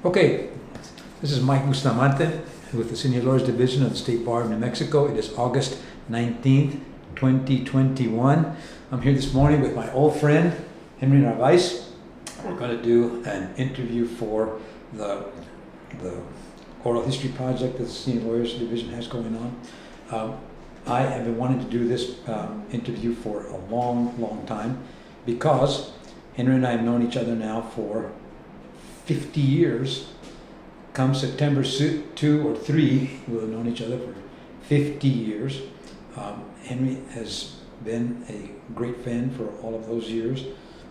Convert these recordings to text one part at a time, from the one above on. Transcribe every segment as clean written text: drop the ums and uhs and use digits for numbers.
Okay, this is Mike Bustamante with the Senior Lawyers Division of the State Bar of New Mexico. It is August 19th, 2021. I'm here this morning with my old friend, Henry Narvaez. We're going to do an interview for the oral history project that the Senior Lawyers Division has going on. I have been wanting to do this interview for a long time because Henry and I have known each other now for 50 years. Come September 2 or 3, we'll have known each other for 50 years. Henry has been a great friend for all of those years,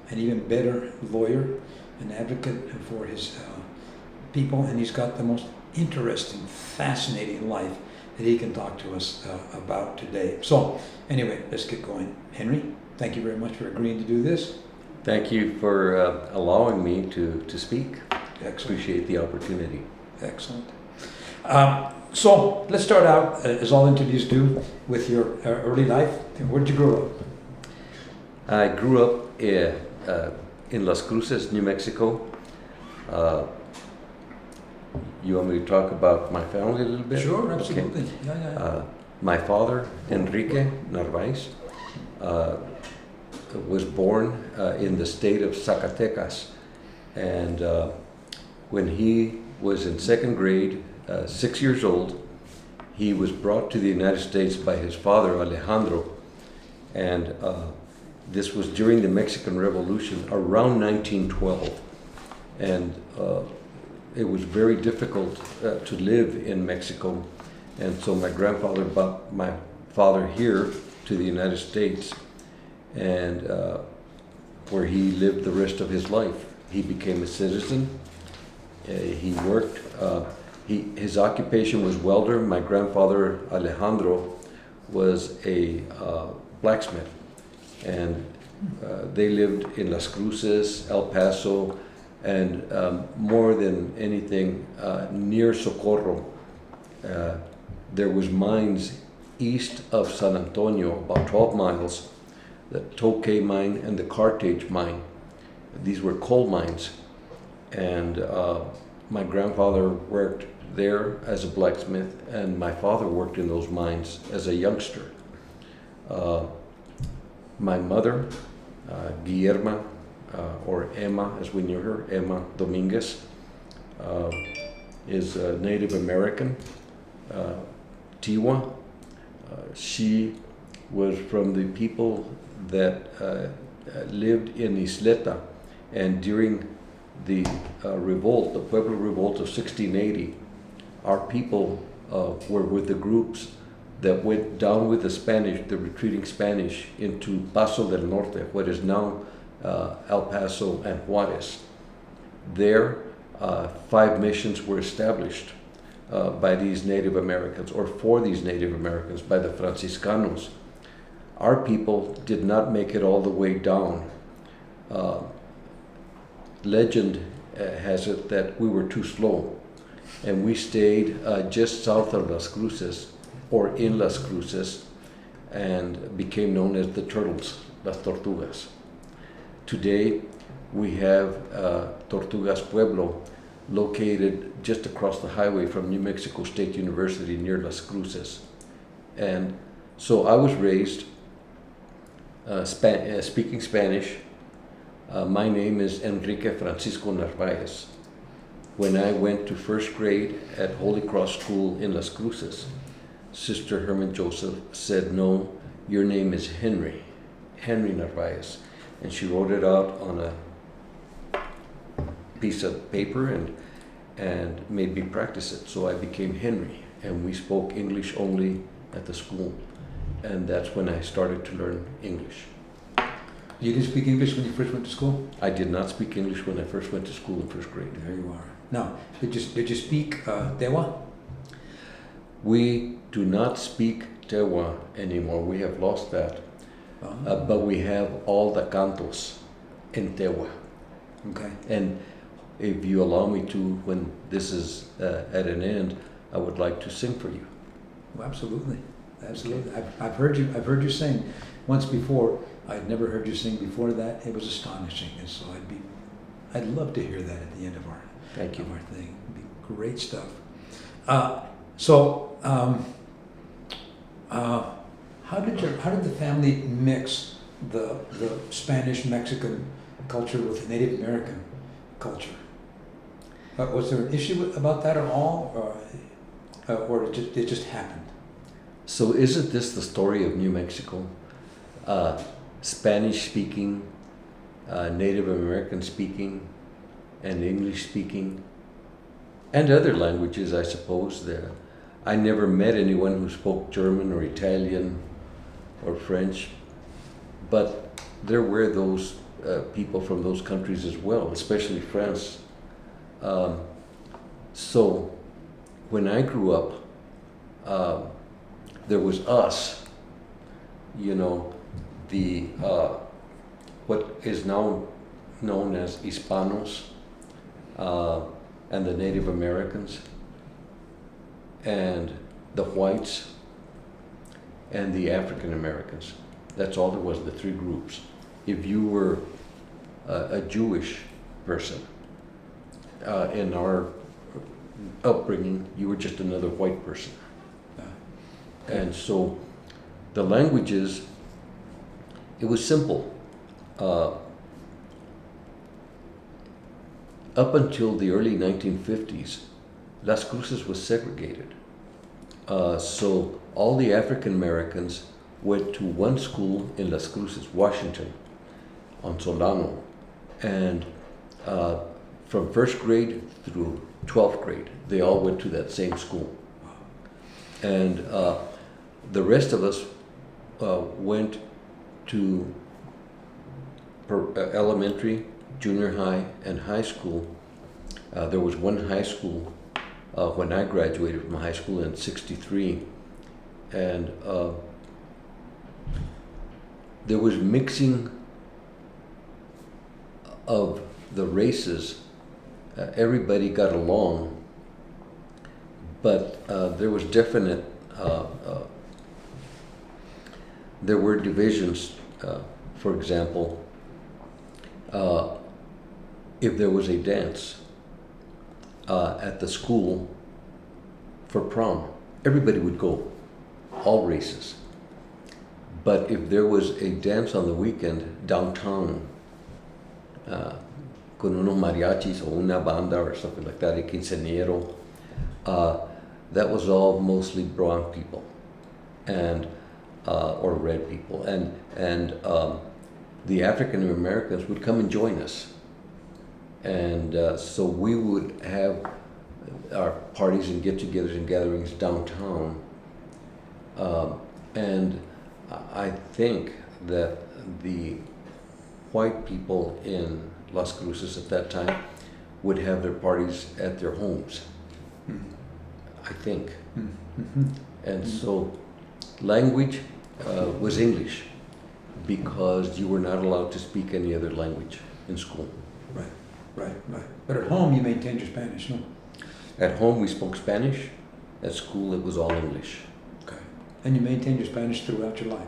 an even better lawyer, an advocate for his people, and he's got the most interesting, fascinating life that he can talk to us about today. So anyway, let's get going. Henry, thank you very much for agreeing to do this. Thank you for allowing me to speak. Excellent. Appreciate the opportunity. Excellent. So let's start out, as all interviews do, with your early life. Where did you grow up? I grew up in Las Cruces, New Mexico. You want me to talk about my family a little bit? Sure, absolutely. Okay. Yeah. My father, Enrique Narvaez, was born in the state of Zacatecas, and when he was in second grade, 6 years old, he was brought to the United States by his father, Alejandro, and this was during the Mexican Revolution around 1912, and it was very difficult to live in Mexico, and so my grandfather brought my father here to the United States, and where he lived the rest of his life. He became a citizen. He worked. His occupation was welder. My grandfather Alejandro was a blacksmith, and they lived in Las Cruces, El Paso, and more than anything near Socorro. There was mines east of San Antonio, about 12 miles, the Toque mine and the Carthage mine. These were coal mines, and my grandfather worked there as a blacksmith, and my father worked in those mines as a youngster. My mother, Guillerma, or Emma, as we knew her, Emma Dominguez, is a Native American, Tiwa. She was from the people that lived in Isleta, and during the revolt, the Pueblo Revolt of 1680, our people were with the groups that went down with the Spanish, the retreating Spanish, into Paso del Norte, what is now El Paso and Juarez. There, 5 missions were established by these Native Americans, or for these Native Americans, by the Franciscanos. Our people did not make it all the way down. Legend has it that we were too slow, and we stayed just south of Las Cruces, or in Las Cruces, and became known as the Turtles, Las Tortugas. Today, we have Tortugas Pueblo, located just across the highway from New Mexico State University near Las Cruces. And so I was raised speaking Spanish. My name is Enrique Francisco Narvaez. When I went to first grade at Holy Cross School in Las Cruces, Sister Herman Joseph said, "No, your name is Henry Narvaez." And she wrote it out on a piece of paper and made me practice it. So I became Henry, and we spoke English only at the school. And that's when I started to learn English. You didn't speak English when you first went to school? I did not speak English when I first went to school in first grade. There you are. Now, did you speak Tewa? We do not speak Tewa anymore. We have lost that. But we have all the cantos in Tewa. Okay. And if you allow me to, when this is at an end, I would like to sing for you. Well, absolutely. I've heard you sing once before. I'd never heard you sing before that. It was astonishing, and so I'd be I'd love to hear that at the end of our Thank you. of our thing. It'd be great stuff. So, how did the family mix the Spanish Mexican culture with the Native American culture? Was there an issue about that at all, or it just happened? So isn't this the story of New Mexico? Spanish speaking, Native American speaking, and English speaking, and other languages, I suppose. I never met anyone who spoke German or Italian or French, but there were those people from those countries as well, especially France. So when I grew up, there was us, the what is now known as Hispanos, and the Native Americans, and the whites, and the African Americans. That's all there was, the three groups. If you were a Jewish person, in our upbringing, you were just another white person. And so the languages, it was simple. Up until the early 1950s, Las Cruces was segregated. So all the African Americans went to one school in Las Cruces, Washington, on Solano. And from first grade through 12th grade, they all went to that same school. And the rest of us went to elementary, junior high, and high school. There was one high school when I graduated from high school in '63, and there was mixing of the races. Everybody got along, but there was definite, there were divisions. For example, if there was a dance at the school for prom, everybody would go, all races. But if there was a dance on the weekend downtown, con unos mariachis or una banda or something like that, a quinceañero, that was all mostly brown people, and or red people, and the African Americans would come and join us, and so we would have our parties and get-togethers and gatherings downtown, and I think that the white people in Las Cruces at that time would have their parties at their homes. I think. And so language was English, because you were not allowed to speak any other language in school. Right. But at home you maintained your Spanish, no? At home we spoke Spanish. At school it was all English. Okay. And you maintained your Spanish throughout your life?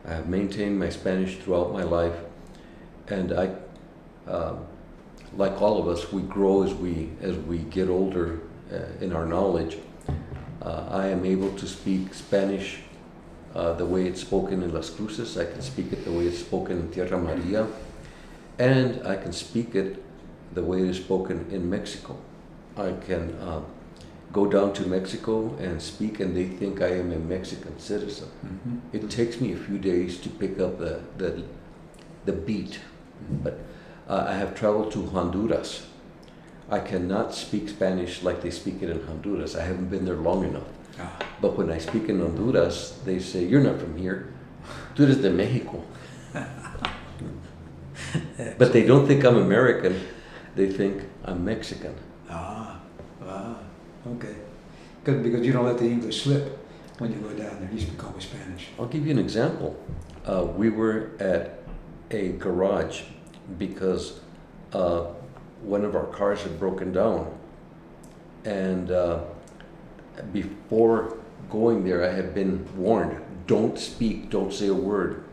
I have maintained my Spanish throughout my life, and I, like all of us, we grow as we get older in our knowledge. I am able to speak Spanish the way it's spoken in Las Cruces. I can speak it the way it's spoken in Tierra Maria, and I can speak it the way it is spoken in Mexico. I can go down to Mexico and speak, and they think I am a Mexican citizen. It takes me a few days to pick up the beat, but I have traveled to Honduras. I cannot speak Spanish like they speak it in Honduras. I haven't been there long enough. But when I speak in Honduras, they say, "You're not from here. Tú eres de Mexico." But they don't think I'm American. They think I'm Mexican. Okay. Because you don't let the English slip when you go down there. You speak always Spanish. I'll give you an example. We were at a garage because one of our cars had broken down. And before going there, I had been warned, don't speak, don't say a word,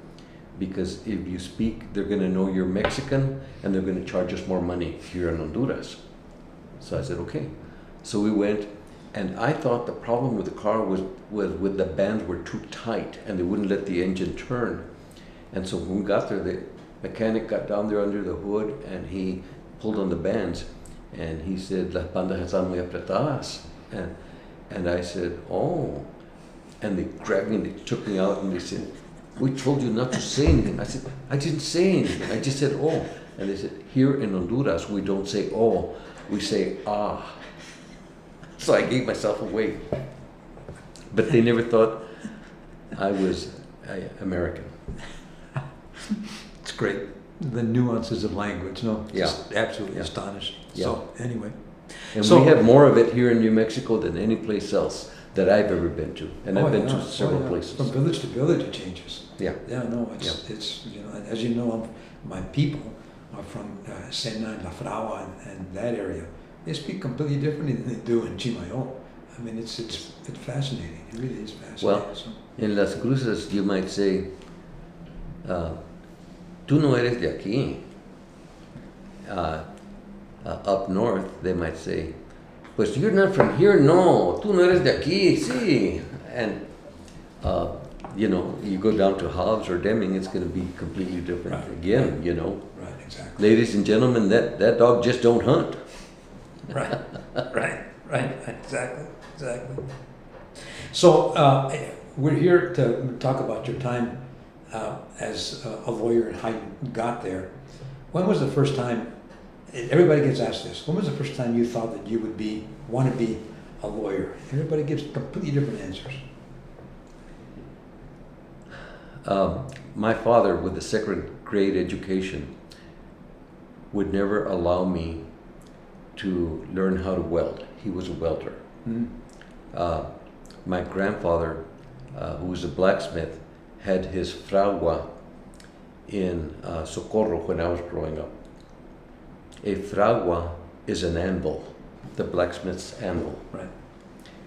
because if you speak, they're going to know you're Mexican and they're going to charge us more money here in Honduras. So I said, okay. So we went, and I thought the problem with the car was with the bands were too tight and they wouldn't let the engine turn. And so when we got there, the mechanic got down there under the hood and he pulled on the bands and he said, las bandas están muy apretadas. And I said, oh. And they grabbed me and they took me out and they said, we told you not to say anything. I said, I didn't say anything. I just said, oh. And they said, here in Honduras, we don't say oh, we say ah. So I gave myself away. But they never thought I was American. It's great. The nuances of language, no? Yeah. Just absolutely Yeah. astonishing. Yeah. So, anyway. And So- we have more of it here in New Mexico than any place else that I've ever been to. And Oh, I've been yeah. to several places. From village to village, it changes. Yeah. Yeah, no, it's you know, and as you know, my people are from Sena and La Fragua and that area. They speak completely differently than they do in Chimayo. I mean, it's fascinating. It really is fascinating. Well, So, in Las Cruces, you might say, tú no eres de aquí. Up north, they might say, pues you're not from here, no. Tú no eres de aquí, sí. And, you know, you go down to Hobbs or Deming, it's going to be completely different. Right. Again, you know. right, exactly. Ladies and gentlemen, that dog just don't hunt. Right, right, exactly. So we're here to talk about your time as a lawyer and how you got there. When was the first time? Everybody gets asked this. When was the first time you thought that you would want to be a lawyer? Everybody gives completely different answers. My father, with a second grade education, would never allow me to learn how to weld. He was a welder. Mm-hmm. My grandfather, who was a blacksmith, had his fragua in Socorro when I was growing up. A fragua is an anvil, the blacksmith's anvil. Right.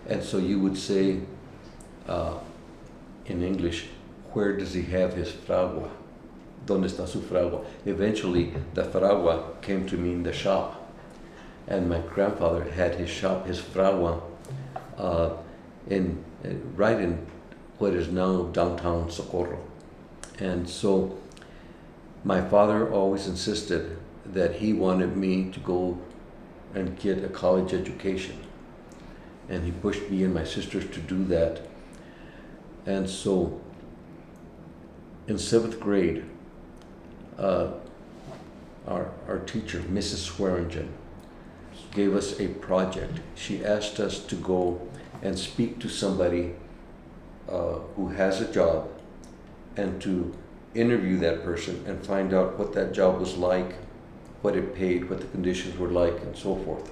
And so you would say, in English, where does he have his fragua? ¿Dónde está su fragua? Eventually, the fragua came to mean the shop. And my grandfather had his shop, his fragua, right in what is now downtown Socorro. And so my father always insisted that he wanted me to go and get a college education. And he pushed me and my sisters to do that. And so in 7th grade, our teacher, Mrs. Swearingen, gave us a project. She asked us to go and speak to somebody who has a job and to interview that person and find out what that job was like, what it paid, what the conditions were like, and so forth.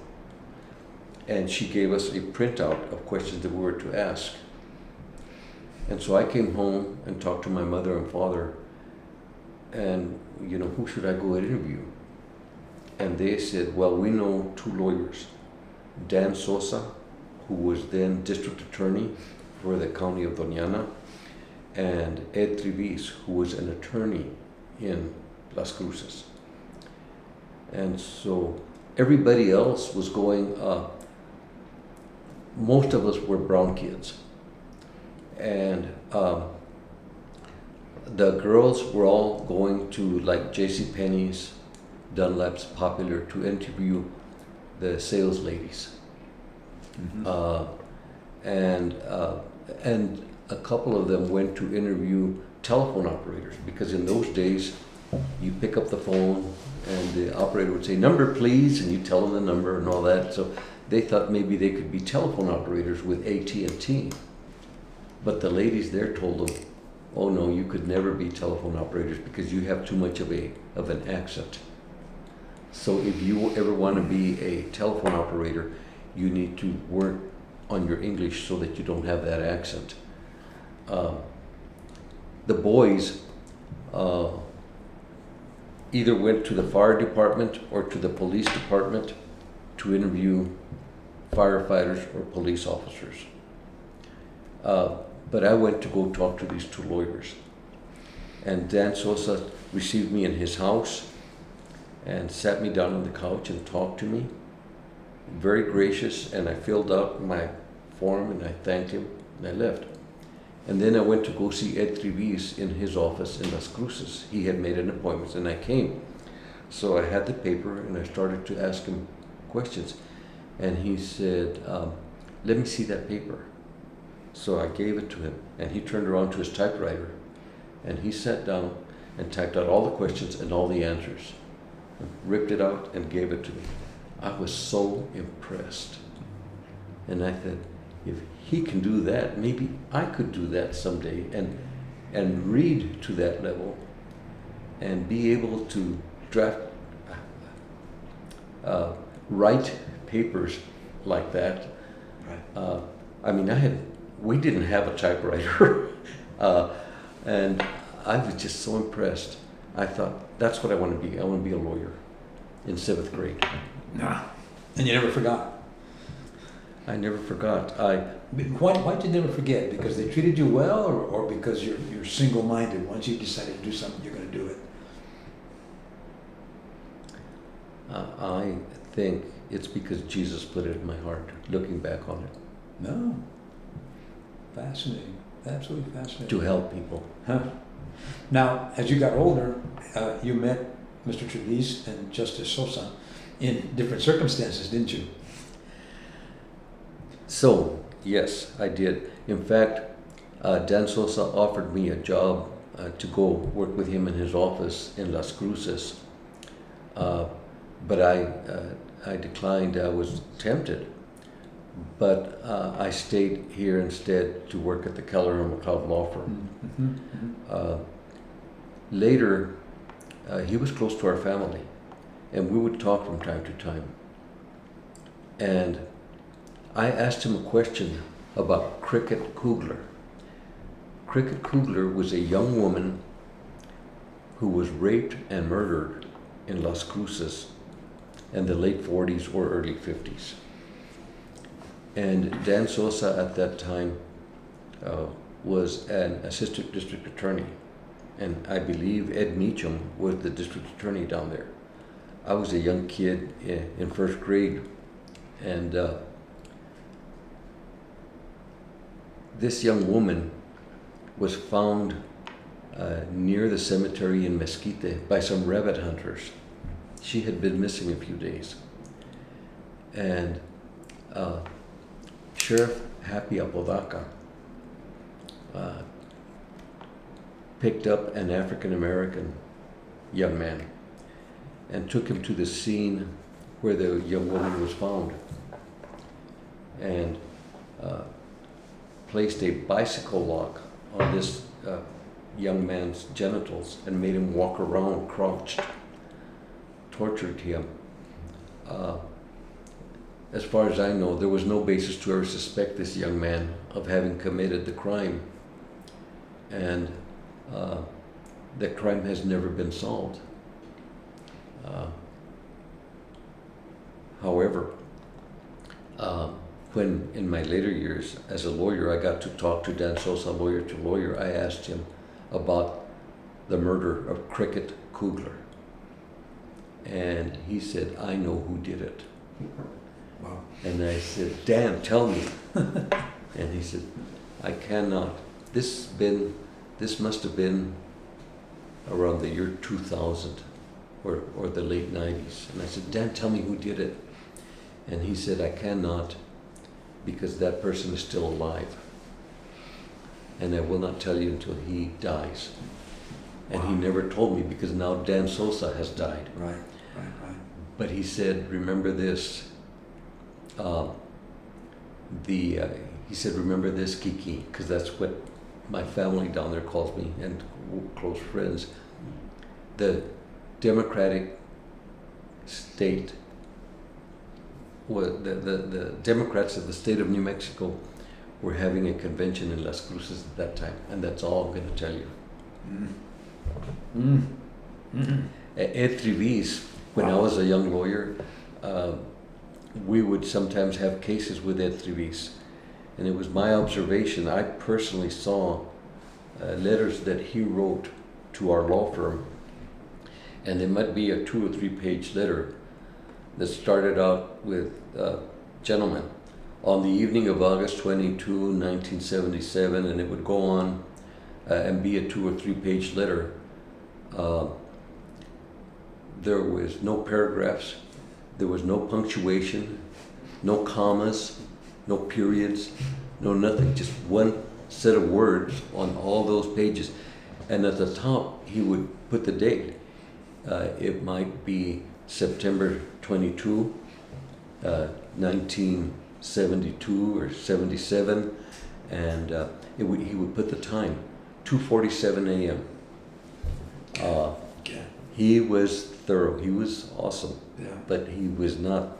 And she gave us a printout of questions that we were to ask. And so I came home and talked to my mother and father, and, you know, who should I go interview? And they said, well, we know 2 lawyers, Dan Sosa, who was then district attorney for the county of Doñana, and Ed Trivis, who was an attorney in Las Cruces. And so everybody else was going, most of us were brown kids. And the girls were all going to like JCPenney's, Dunlap's, Popular, to interview the sales ladies. Mm-hmm. And a couple of them went to interview telephone operators, because in those days you pick up the phone and the operator would say, number please, and you tell them the number and all that. So they thought maybe they could be telephone operators with AT&T. But the ladies there told them, oh no, you could never be telephone operators because you have too much of an accent. So if you ever want to be a telephone operator, you need to work on your English so that you don't have that accent. The boys either went to the fire department or to the police department to interview firefighters or police officers. But I went to go talk to these 2 lawyers. And Dan Sosa received me in his house and sat me down on the couch and talked to me. Very gracious, and I filled out my form and I thanked him and I left. And then I went to go see Ed Trevis in his office in Las Cruces. He had made an appointment and I came. So I had the paper and I started to ask him questions. And he said, let me see that paper. So I gave it to him and he turned around to his typewriter and he sat down and typed out all the questions and all the answers, ripped it out and gave it to me. I was so impressed. And I said, if he can do that, maybe I could do that someday and read to that level and be able to write papers like that. Right. I mean, we didn't have a typewriter, and I was just so impressed. I thought, that's what I want to be. I want to be a lawyer in 7th grade. Nah. And you never forgot. I never forgot. Why'd you never forget? Because they treated you well, or because you're single-minded? Once you decided to do something, you're going to do it. I think it's because Jesus put it in my heart, looking back on it. No. Fascinating. Absolutely fascinating. To help people. Huh. Now, as you got older, you met Mr. Trevis and Justice Sosa in different circumstances, didn't you? So, yes, I did. In fact, Dan Sosa offered me a job to go work with him in his office in Las Cruces. But I declined. I was tempted. But I stayed here instead to work at the Keller and McLeod law firm. Mm-hmm. Mm-hmm. Later, he was close to our family, and we would talk from time to time. And I asked him a question about Cricket Coogler. Cricket Coogler was a young woman who was raped and murdered in Las Cruces in the late 40s or early 50s. And Dan Sosa at that time was an assistant district attorney. And I believe Ed Meacham was the district attorney down there. I was a young kid in 1st grade, and this young woman was found near the cemetery in Mesquite by some rabbit hunters. She had been missing a few days. And Sheriff Happy Apodaca picked up an African-American young man and took him to the scene where the young woman was found, and placed a bicycle lock on this young man's genitals and made him walk around crouched, tortured him. As far as I know, there was no basis to ever suspect this young man of having committed the crime. And that crime has never been solved. However, when in my later years as a lawyer, I got to talk to Dan Sosa, lawyer to lawyer, I asked him about the murder of Cricket Coogler. And he said, I know who did it. Wow. And I said, Dan, tell me. And he said, I cannot. This must have been around the year 2000 or the late 90s. And I said, Dan, tell me who did it. And he said, I cannot, because that person is still alive. And I will not tell you until he dies. And he never told me, because now Dan Sosa has died. Right. But he said, remember this. He said, remember this, Kiki, because that's what my family down there calls me, and close friends. The Democratic state, the Democrats of the state of New Mexico were having a convention in Las Cruces at that time, and that's all I'm going to tell you. Ed Trevis, when I was a young lawyer, we would sometimes have cases with Ed Trevis, and it was my observation, I personally saw letters that he wrote to our law firm, and it might be a 2 or 3 page letter that started out with, gentlemen, on the evening of August 22, 1977, and it would go on and be a 2 or 3 page letter. There was no paragraphs, there was no punctuation, no commas, no periods, no nothing, just one set of words on all those pages. And at the top, he would put the date. It might be September 22, 1972 or 77, and he would put the time, 2:47 a.m. He was thorough. He was awesome, but he was not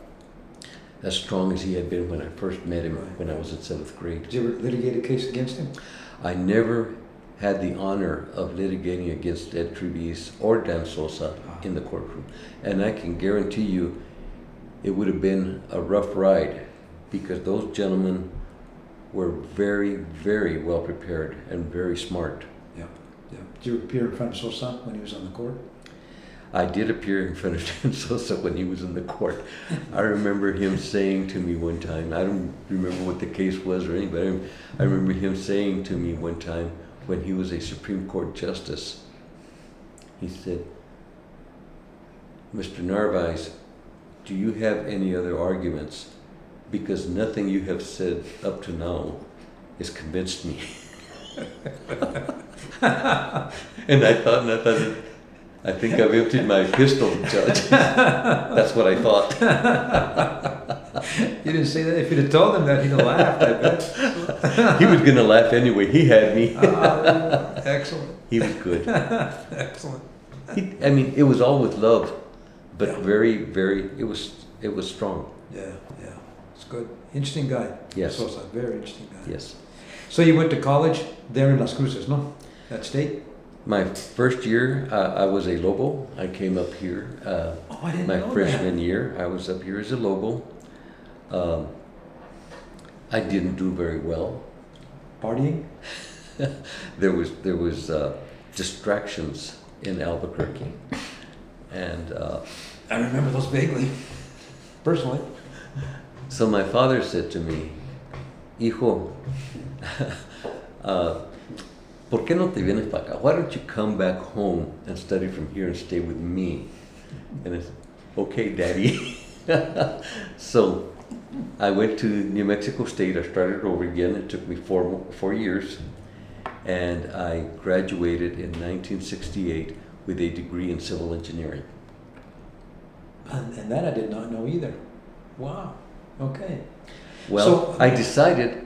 as strong as he had been when I first met him when I was in 7th grade. Did you ever litigate a case against him? I never had the honor of litigating against Ed Trevize or Dan Sosa in the courtroom. And I can guarantee you it would have been a rough ride, because those gentlemen were very, very well prepared and very smart. Yeah. Did you appear in front of Sosa when he was on the court? I did appear in front of Dan Sosa when he was in the court. I remember him saying to me one time, I don't remember what the case was or anybody, I remember him saying to me one time when he was a Supreme Court Justice, he said, Mr. Narvaez, do you have any other arguments? Because nothing you have said up to now has convinced me. And I thought, I think I've emptied my pistol, Judge. That's what I thought. You didn't say that. If you'd have told him that, he'd have laughed, I bet. He was going to laugh anyway. He had me. Excellent. He was good. Excellent. It was all with love, but very, very, it was strong. Yeah. It's good. Interesting guy. Yes. Sosa, very interesting guy. Yes. So you went to college there in Las Cruces, no? That state? My first year, I was a Lobo. I came up here. I didn't my know freshman that. year, I was up here as a Lobo. I didn't do very well. Partying? There was distractions in Albuquerque, and I remember those vaguely, personally. so my father said to me, "Hijo, ¿por qué no te vienes para acá? Why don't you come back home and study from here and stay with me?" And I said, "Okay, Daddy." So I went to New Mexico State. I started over again. It took me four years, and I graduated in 1968 with a degree in civil engineering. And that I did not know either. Wow. Okay. Well, So- I decided,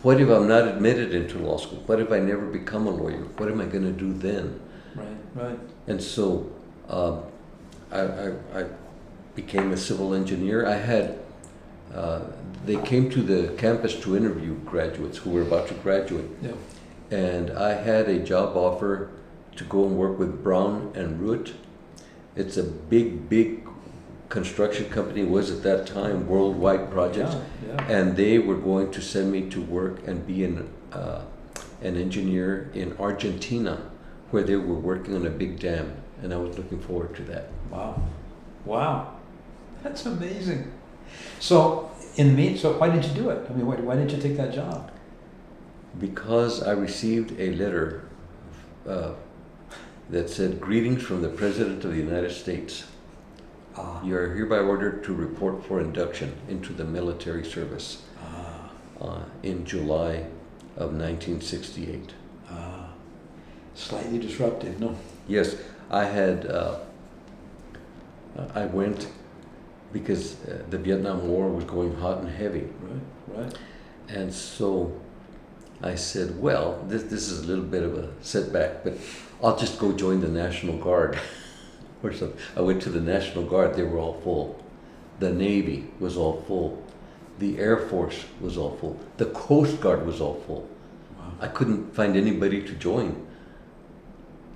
what if I'm not admitted into law school? What if I never become a lawyer? What am I going to do then? Right. And so I became a civil engineer. I had, they came to the campus to interview graduates who were about to graduate. Yeah. And I had a job offer to go and work with Brown and Root. It's a big construction company, was at that time, worldwide projects. Yeah. And they were going to send me to work and be an engineer in Argentina, where they were working on a big dam. And I was looking forward to that. Wow. That's amazing. So why did you do it? I mean, why didn't you take that job? Because I received a letter that said, "Greetings from the President of the United States. You are hereby ordered to report for induction into the military service," in July of 1968. Slightly disruptive, no? Yes, I had, I went because the Vietnam War was going hot and heavy. Right. And so I said, well, this is a little bit of a setback, but I'll just go join the National Guard. Or something. I went to the National Guard, they were all full. The Navy was all full. The Air Force was all full. The Coast Guard was all full. Wow. I couldn't find anybody to join.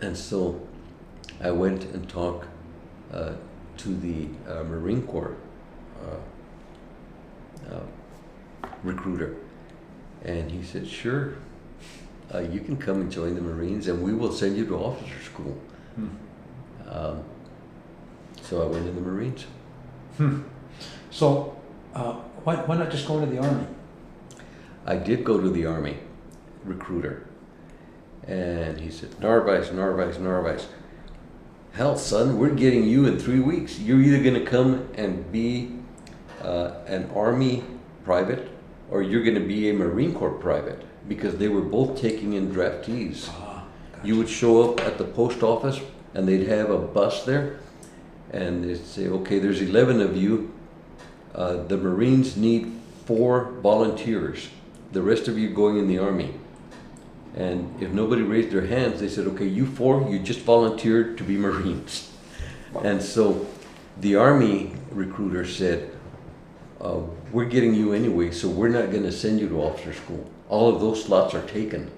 And so I went and talked to the Marine Corps recruiter. And he said, "Sure, you can come and join the Marines, and we will send you to officer school. Hmm. So I went in the Marines. So, why not just go into the Army? I did go to the Army recruiter, and he said, Narvaez, Narvaez, Narvaez. Hell, son, we're getting you in 3 weeks. You're either going to come and be an Army private, or you're going to be a Marine Corps private, because they were both taking in draftees. Gotcha. You would show up at the post office, and they'd have a bus there, and they'd say, okay, there's 11 of you. The Marines need 4 volunteers. The rest of you going in the Army. And if nobody raised their hands, they said, okay, you 4, you just volunteered to be Marines. And so the Army recruiter said, we're getting you anyway, so we're not going to send you to officer school. All of those slots are taken.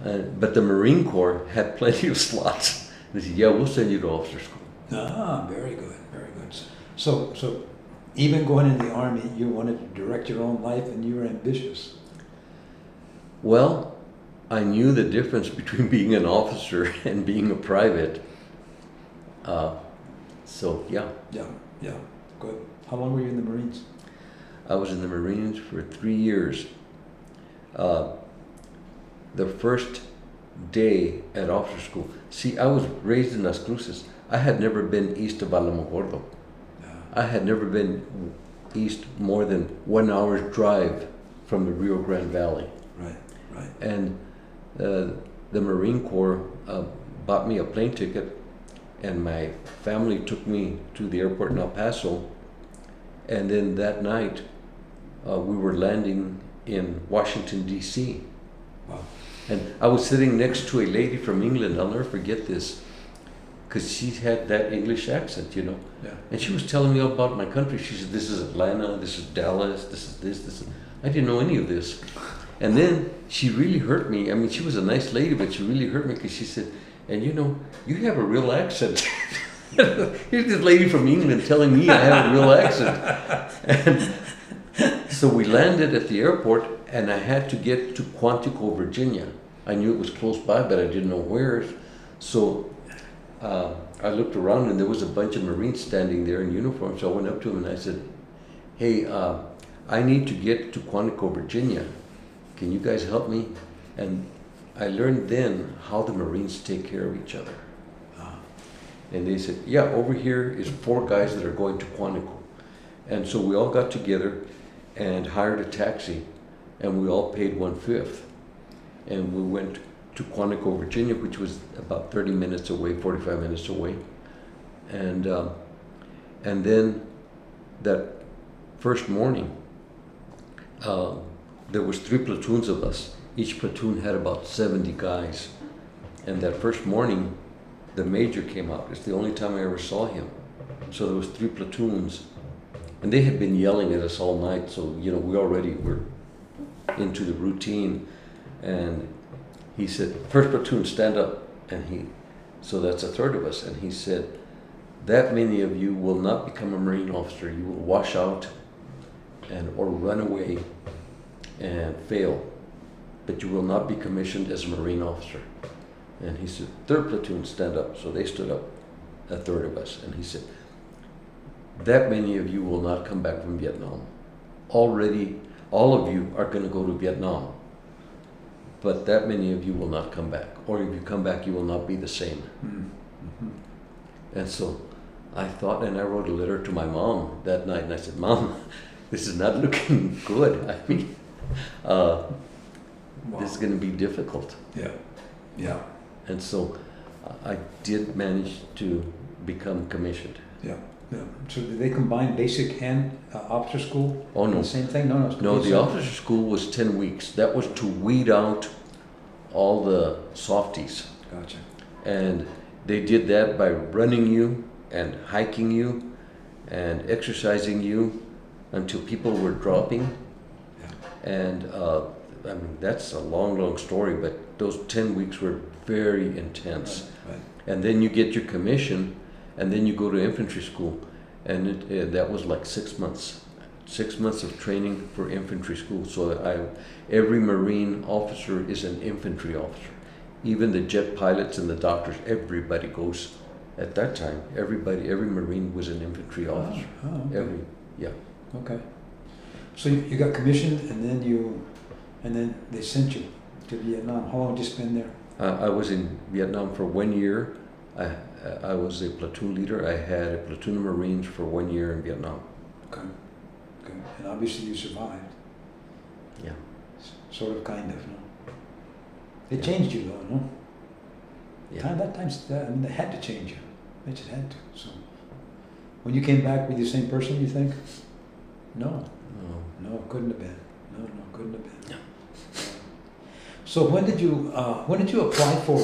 But the Marine Corps had plenty of slots. They said, yeah, we'll send you to officer school. Very good, very good. So even going in the Army, you wanted to direct your own life, and you were ambitious. Well, I knew the difference between being an officer and being a private. So, yeah. Yeah, good. How long were you in the Marines? I was in the Marines for 3 years. The first day at officer school, see, I was raised in Las Cruces. I had never been east of Alamogordo. I had never been east more than 1 hour's drive from the Rio Grande Valley. Right. And the Marine Corps bought me a plane ticket, and my family took me to the airport in El Paso. And then that night, we were landing in Washington, D.C. Wow. And I was sitting next to a lady from England. I'll never forget this, because she had that English accent, you know. Yeah. And she was telling me all about my country. She said, this is Atlanta, this is Dallas, this is this, this is... I didn't know any of this. And then she really hurt me. I mean, she was a nice lady, but she really hurt me, because she said, and you know, you have a real accent. Here's this lady from England telling me I have a real accent. And so we landed at the airport, and I had to get to Quantico, Virginia. I knew it was close by, but I didn't know where. So I looked around, and there was a bunch of Marines standing there in uniform. So I went up to them and I said, hey, I need to get to Quantico, Virginia. Can you guys help me? And I learned then how the Marines take care of each other. And they said, yeah, over here is 4 guys that are going to Quantico. And so we all got together and hired a taxi, and we all paid 1/5. And we went to Quantico, Virginia, which was about 30 minutes away, 45 minutes away. And then that first morning, there was 3 platoons of us. Each platoon had about 70 guys. And that first morning, the major came out. It's the only time I ever saw him. So there was 3 platoons, and they had been yelling at us all night. So, you know, we already were into the routine. And he said, first platoon, stand up. And so that's a third of us. And he said, that many of you will not become a Marine officer. You will wash out or run away and fail, but you will not be commissioned as a Marine officer. And he said, third platoon, stand up. So they stood up, a third of us. And he said, that many of you will not come back from Vietnam. Already, all of you are going to go to Vietnam. But that many of you will not come back. Or if you come back, you will not be the same. Mm-hmm. And so I thought, and I wrote a letter to my mom that night. And I said, Mom, this is not looking good. I mean, Wow. This is going to be difficult. Yeah. And so I did manage to become commissioned. Yeah. So did they combine basic and officer school? Oh, no. The same thing? No, it's No, the separate. officer school was 10 weeks. That was to weed out all the softies. Gotcha. And they did that by running you and hiking you and exercising you until people were dropping. Yeah. And I mean, that's a long, long story, but those 10 weeks were very intense. Right. And then you get your commission, and then you go to infantry school, and that was like 6 months. 6 months of training for infantry school. So every Marine officer is an infantry officer. Even the jet pilots and the doctors, everybody goes. At that time, every Marine was an infantry officer. Okay. Yeah. Okay. So you got commissioned, and then they sent you to Vietnam. How long did you spend there? I was in Vietnam for 1 year. I was a platoon leader. I had a platoon of Marines for 1 year in Vietnam. Okay. Okay. And obviously you survived. Yeah. Sort of, kind of, no? It Yeah. changed you, though, no? Yeah. They had to change you. They just had to. So, when you came back, were you the same person, you think? No. No, couldn't have been. No, couldn't have been. No. So when did you apply for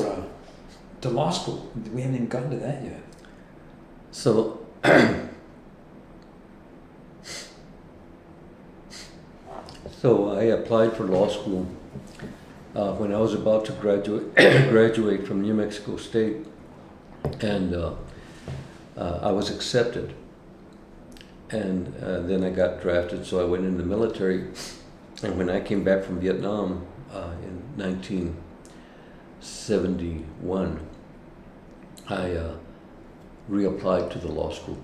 to law school? We haven't even gotten to that yet. So I applied for law school when I was about to graduate from New Mexico State, and I was accepted. And then I got drafted, so I went in the military. And when I came back from Vietnam in 1971, I reapplied to the law school.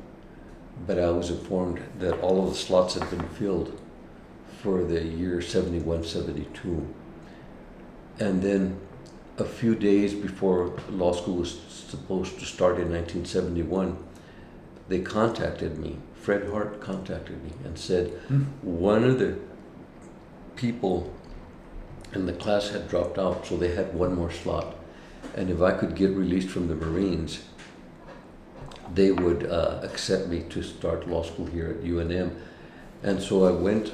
But I was informed that all of the slots had been filled for the year 71, 72. And then a few days before law school was supposed to start in 1971, they contacted me. Fred Hart contacted me and said, one of the people in the class had dropped out, so they had one more slot. And if I could get released from the Marines, they would accept me to start law school here at UNM. And so I went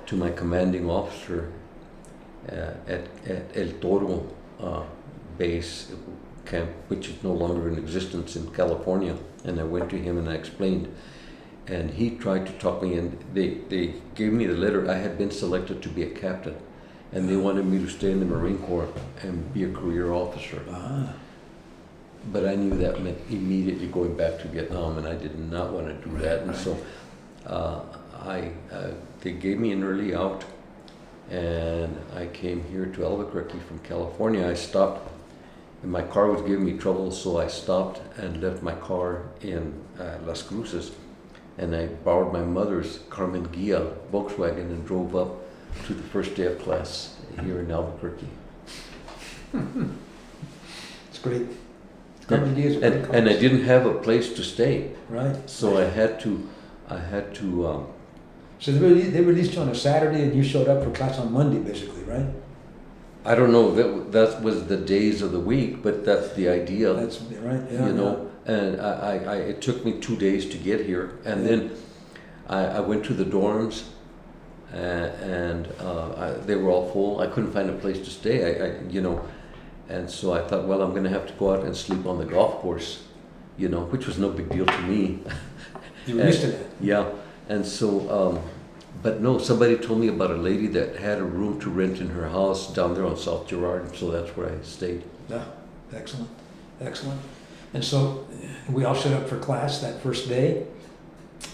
to my commanding officer at El Toro base camp, which is no longer in existence in California. And I went to him and I explained. And he tried to talk me in. They gave me the letter. I had been selected to be a captain, and they wanted me to stay in the Marine Corps and be a career officer. But I knew that meant immediately going back to Vietnam, and I did not want to do that. And so they gave me an early out, and I came here to Albuquerque from California. I stopped, and my car was giving me trouble, so I stopped and left my car in Las Cruces. And I borrowed my mother's Carmen Ghia Volkswagen and drove up to the first day of class here in Albuquerque. It's great. Carmen Ghia is a great car. And I didn't have a place to stay. Right. So I had to. So they released you on a Saturday, and you showed up for class on Monday, basically, right? I don't know that was the days of the week, but that's the idea. That's right. Yeah. You know. And it took me 2 days to get here, and then I went to the dorms, and they were all full. I couldn't find a place to stay, and so I thought, well, I'm going to have to go out and sleep on the golf course, which was no big deal to me. You were used to that. Yeah, and so, but no, somebody told me about a lady that had a room to rent in her house down there on South Girard, so that's where I stayed. Yeah, excellent. And so we all showed up for class that first day,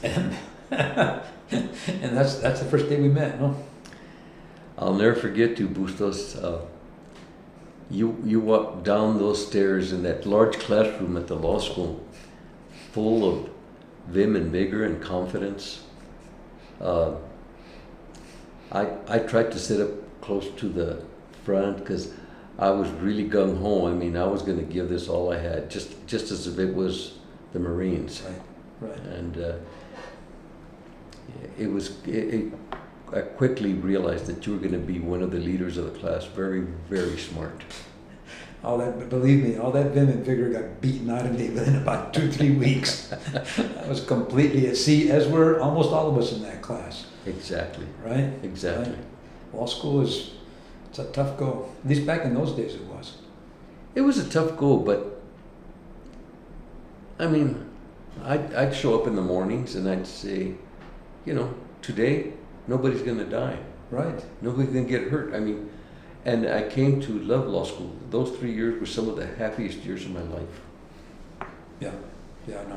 and and that's the first day we met, no? I'll never forget you, Bustos. You walked down those stairs in that large classroom at the law school, full of vim and vigor and confidence. I tried to sit up close to the front because I was really gung-ho. I mean, I was going to give this all I had, just as if it was the Marines. Right. And I quickly realized that you were going to be one of the leaders of the class. Very, very smart. Believe me, all that vim and vigor got beaten out of me within about 2-3 weeks. I was completely at sea, as were almost all of us in that class. Exactly. Right? Exactly. Right? Law school it's a tough go. At least back in those days it was. It was a tough go, but I mean, I'd show up in the mornings and I'd say, today nobody's going to die. Right. Nobody's going to get hurt. I mean, and I came to love law school. Those 3 years were some of the happiest years of my life. Yeah. Yeah, no,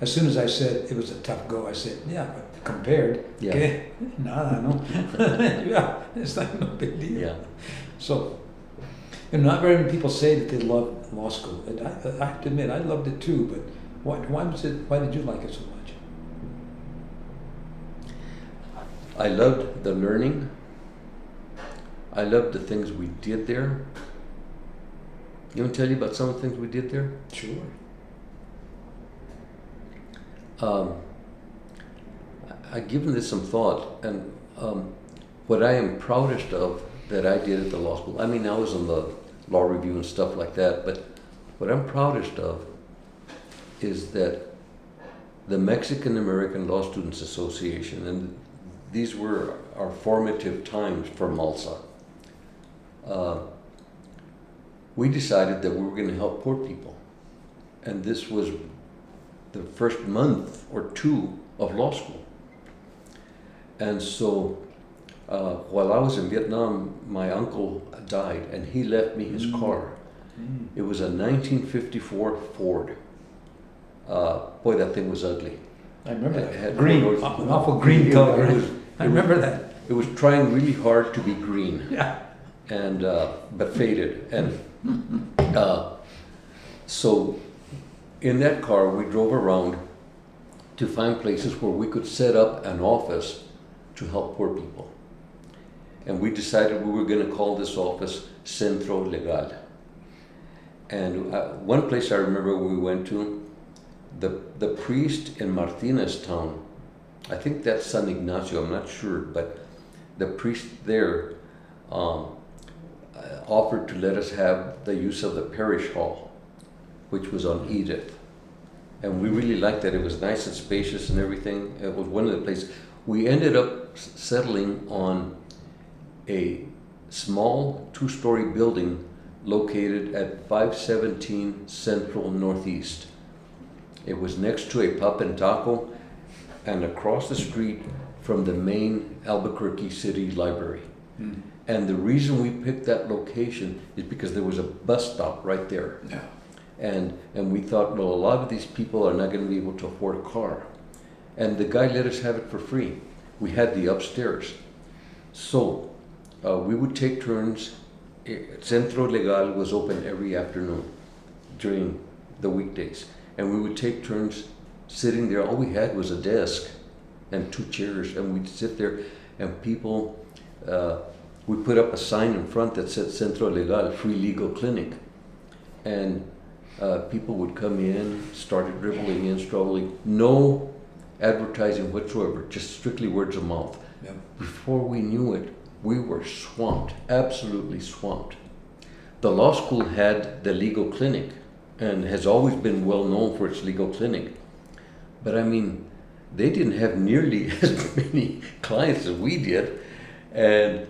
as soon as I said it was a tough go, I said, yeah, but compared, Yeah. okay, nada, no. Yeah, it's like no big deal. Yeah. So, and not very many people say that they love law school. And I have to admit, I loved it too, but why did you like it so much? I loved the learning. I loved the things we did there. You want to tell you about some of the things we did there? Sure. I've given this some thought, and what I am proudest of that I did at the law school, I mean, I was on the law review and stuff like that, but what I'm proudest of is that the Mexican American Law Students Association, and these were our formative times for MALSA, we decided that we were going to help poor people. And this was the first month or two of law school. And so while I was in Vietnam, my uncle died and he left me his car. It was a 1954 Ford. Boy, that thing was ugly. I remember It had that. Green, four an doors. awful green color. It was- I remember that. It was trying really hard to be green. Yeah. And but faded. And so in that car we drove around to find places where we could set up an office to help poor people. And we decided we were going to call this office Centro Legal. And one place I remember we went to, the priest in Martinez town, I think that's San Ignacio, I'm not sure, but the priest there offered to let us have the use of the parish hall, which was on Edith. And we really liked that. It was nice and spacious and everything. It was one of the places. We ended up settling on a small two-story building located at 517 Central Northeast. It was next to a Pub and Taco and across the street from the main Albuquerque City Library. And the reason we picked that location is because there was a bus stop right there. Yeah. And we thought, well, a lot of these people are not going to be able to afford a car. And the guy let us have it for free. We had the upstairs. So we would take turns. Centro Legal was open every afternoon during the weekdays. And we would take turns sitting there. All we had was a desk and two chairs. And we'd sit there and people, we put up a sign in front that said Centro Legal, free legal clinic. And people would come in, started dribbling in, strolling. No advertising whatsoever, just strictly words of mouth. Yep. Before we knew it, we were swamped, absolutely swamped. The law school had the legal clinic and has always been well known for its legal clinic. But I mean, they didn't have nearly as many clients as we did. And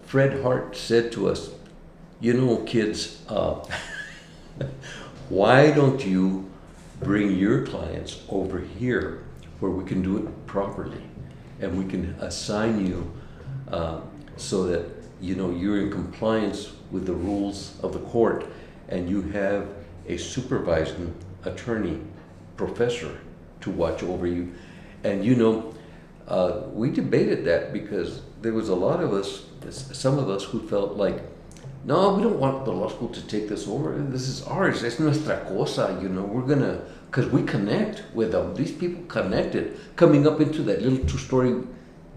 Fred Hart said to us, you know, kids, why don't you bring your clients over here where we can do it properly and we can assign you so that, you know, you're in compliance with the rules of the court and you have a supervising attorney professor to watch over you. And, you know, we debated that because there was a lot of us, some of us who felt like, no, we don't want the law school to take this over. This is ours. Es nuestra cosa, you know. We're gonna, because we connect with them. These people connected, coming up into that little two-story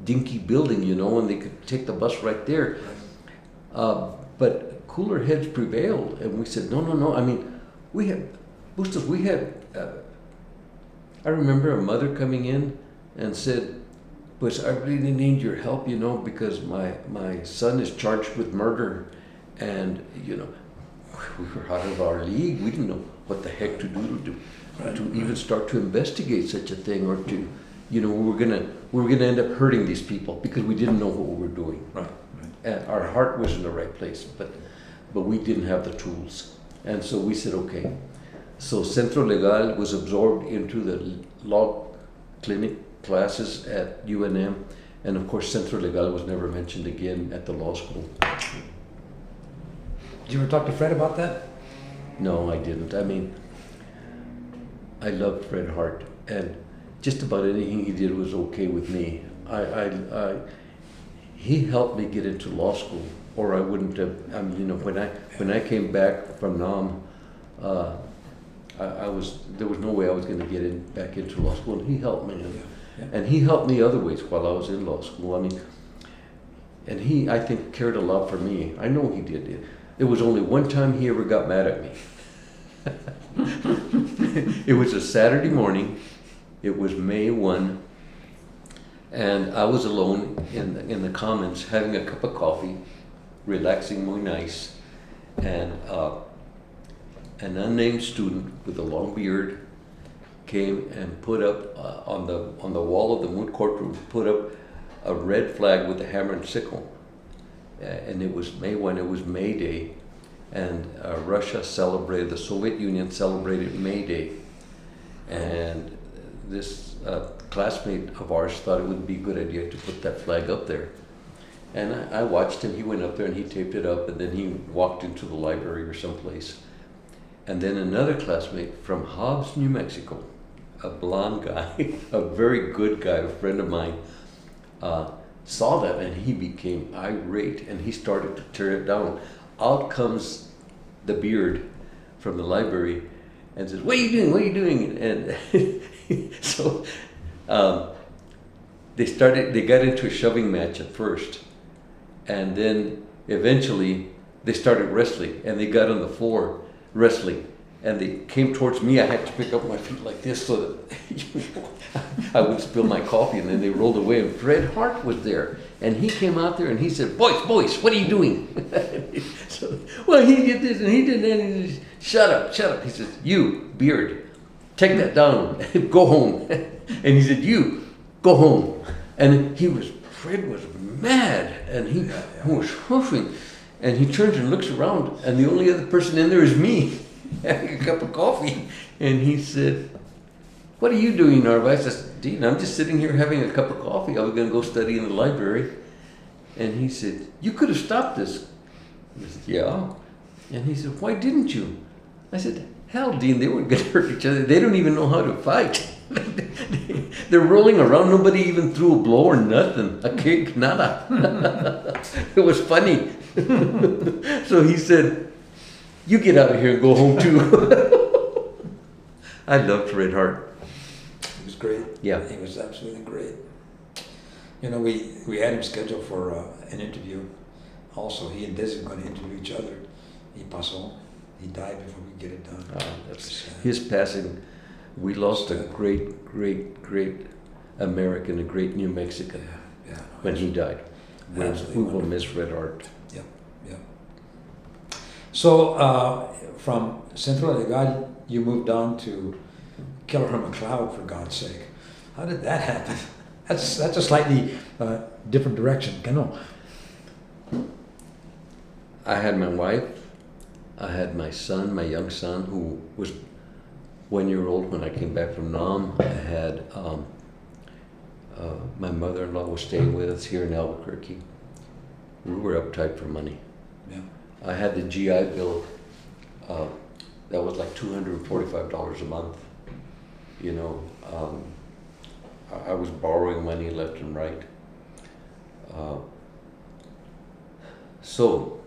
dinky building, you know, and they could take the bus right there. But cooler heads prevailed, and we said, no. I mean, we had, Bustos, we had, I remember a mother coming in and said, pues I really need your help, you know, because my son is charged with murder. And, you know, we were out of our league. We didn't know what the heck to do to even start to investigate such a thing, or to, you know, we were gonna end up hurting these people because we didn't know what we were doing. Right. And our heart was in the right place, but we didn't have the tools. And so we said, okay. So Centro Legal was absorbed into the law clinic classes at UNM, and of course Centro Legal was never mentioned again at the law school. Did you ever talk to Fred about that? No, I didn't. I mean, I loved Fred Hart, and just about anything he did was okay with me. He helped me get into law school, or I wouldn't have. I mean, you know, when I came back from Nam, there was no way I was going to get back into law school, and he helped me, and he helped me other ways while I was in law school. I mean, and he, I think, cared a lot for me. I know he did. There was only one time he ever got mad at me. It was a Saturday morning. It was May 1, and I was alone in the Commons having a cup of coffee, relaxing muy nice, and an unnamed student with a long beard came and put up on the wall of the moot courtroom, put up a red flag with a hammer and sickle. And it was May 1, it was May Day, and Russia celebrated, the Soviet Union celebrated May Day. And this classmate of ours thought it would be a good idea to put that flag up there. And I watched him. He went up there and he taped it up, and then he walked into the library or someplace. And then another classmate from Hobbs, New Mexico, a blonde guy, a very good guy, a friend of mine, saw that, and he became irate, and he started to tear it down. Out comes the beard from the library and says, "What are you doing? What are you doing?" And so they got into a shoving match at first, and then eventually they started wrestling, and they got on the floor wrestling, and they came towards me. I had to pick up my feet like this so that I would spill my coffee, and then they rolled away, and Fred Hart was there, and he came out there and he said, boys, what are you doing?" So, well, he did this and he did that, and he said, shut up. He says, "You, beard, take that down, go home." And he said, "You, go home." And Fred was mad, and he was huffing, and he turns and looks around, and the only other person in there is me, having a cup of coffee. And he said, "What are you doing, Narvaez?" I said, "Dean, I'm just sitting here having a cup of coffee. I was going to go study in the library." And he said, "You could have stopped this." I said, "Yeah." And he said, "Why didn't you?" I said, "Hell, Dean, they weren't going to hurt each other. They don't even know how to fight. They're rolling around. Nobody even threw a blow or nothing. A kick, nada." It was funny. So he said, "You get out of here and go home too." I loved Fred Hart. He was great. Yeah. He was absolutely great. You know, we had him scheduled for an interview. Also, he and Desi were going to interview each other. He pasó. He died before we could get it done. That's his passing. We lost a great American, a great New Mexican when he died. We will miss Fred Hart. Yeah. So, from Centro Legal, you moved on to Keller McLeod, for God's sake. How did that happen? That's a slightly different direction. No. I had my wife. I had my son, my young son, who was 1 year old when I came back from Nam. I had my mother-in-law was staying with us here in Albuquerque. We were uptight for money. Yeah. I had the GI Bill. That was like $245 a month. You know, I was borrowing money left and right. So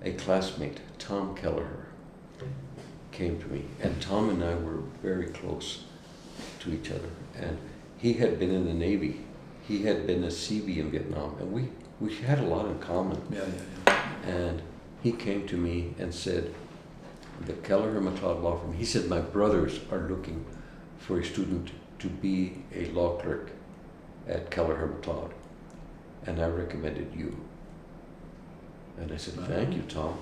a classmate, Tom Kelleher, came to me, and Tom and I were very close to each other. And he had been in the Navy. He had been a CB in Vietnam, and we had a lot in common. Yeah. And he came to me and said, the Keller McLeod Law Firm, he said, "My brothers are looking for a student to be a law clerk at Keller McLeod, and I recommended you." And I said, "Thank you, Tom.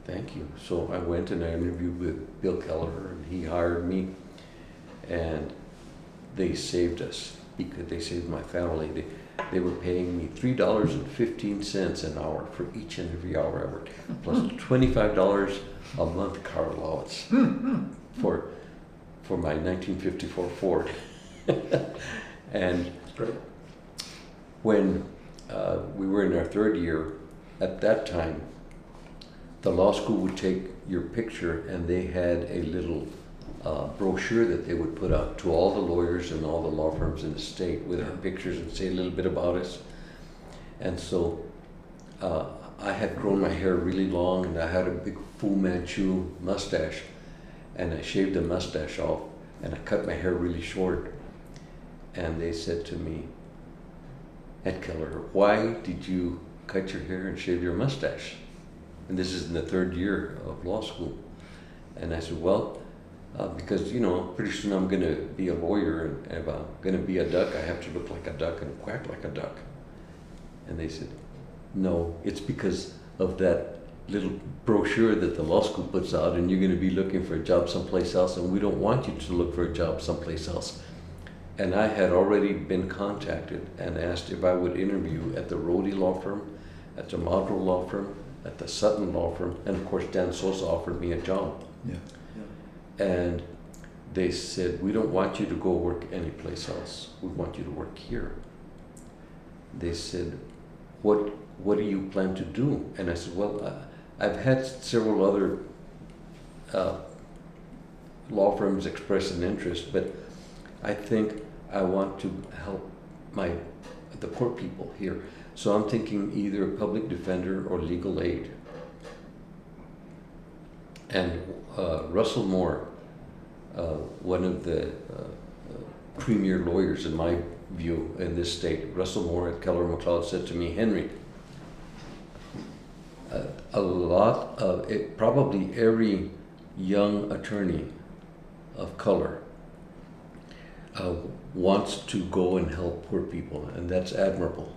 Thank you." So I went and I interviewed with Bill Kelleher, and he hired me, and they saved us. They saved my family. They were paying me $3.15 an hour for each and every hour I worked, plus $25 a month car allowance for my 1954 Ford. And when we were in our third year, at that time, the law school would take your picture, and they had a little brochure that they would put out to all the lawyers and all the law firms in the state with our pictures and say a little bit about us. And so I had grown my hair really long, and I had a big Fu Manchu mustache, and I shaved the mustache off, and I cut my hair really short. And they said to me, "Ed Keller, why did you cut your hair and shave your mustache?" And this is in the third year of law school. And I said, well, because, you know, pretty soon I'm going to be a lawyer, and if I'm going to be a duck, I have to look like a duck and quack like a duck. And they said, no, it's because of that little brochure that the law school puts out, and you're going to be looking for a job someplace else, and we don't want you to look for a job someplace else. And I had already been contacted and asked if I would interview at the Rhodey law firm, at the Madro law firm, at the Sutton law firm, and of course Dan Sosa offered me a job. Yeah. And they said, we don't want you to go work anyplace else. We want you to work here. They said, what do you plan to do? And I said, well, I've had several other law firms express an interest, but I think I want to help the poor people here. So I'm thinking either a public defender or legal aid. And Russell Moore, one of the premier lawyers in my view in this state, Russell Moore at Keller McLeod, said to me, Henry, a lot of it, probably every young attorney of color wants to go and help poor people, and that's admirable.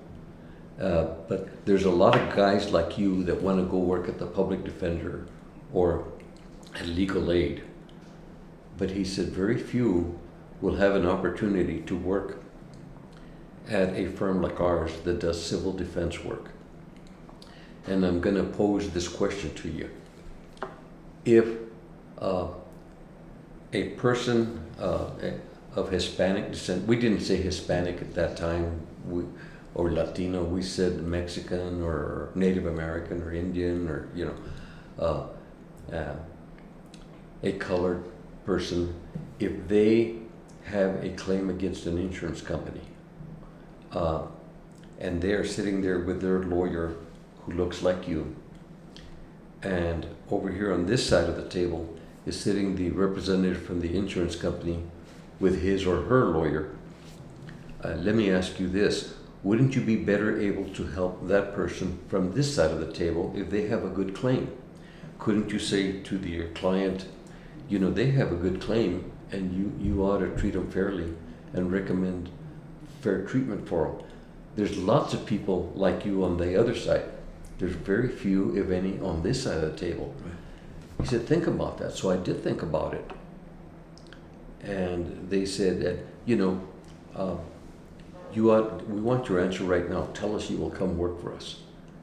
But there's a lot of guys like you that want to go work at the public defender or at legal aid. But he said very few will have an opportunity to work at a firm like ours that does civil defense work. And I'm going to pose this question to you. If a person of Hispanic descent, we didn't say Hispanic at that time, or Latino, we said Mexican or Native American or Indian, or, you know, a colored person, if they have a claim against an insurance company, and they're sitting there with their lawyer who looks like you, and over here on this side of the table is sitting the representative from the insurance company with his or her lawyer, let me ask you this. Wouldn't you be better able to help that person from this side of the table if they have a good claim? Couldn't you say to your client, you know, they have a good claim, and you ought to treat them fairly and recommend fair treatment for them? There's lots of people like you on the other side. There's very few, if any, on this side of the table. Right. He said, think about that. So I did think about it. And they said that, you know, we want your answer right now. Tell us you will come work for us.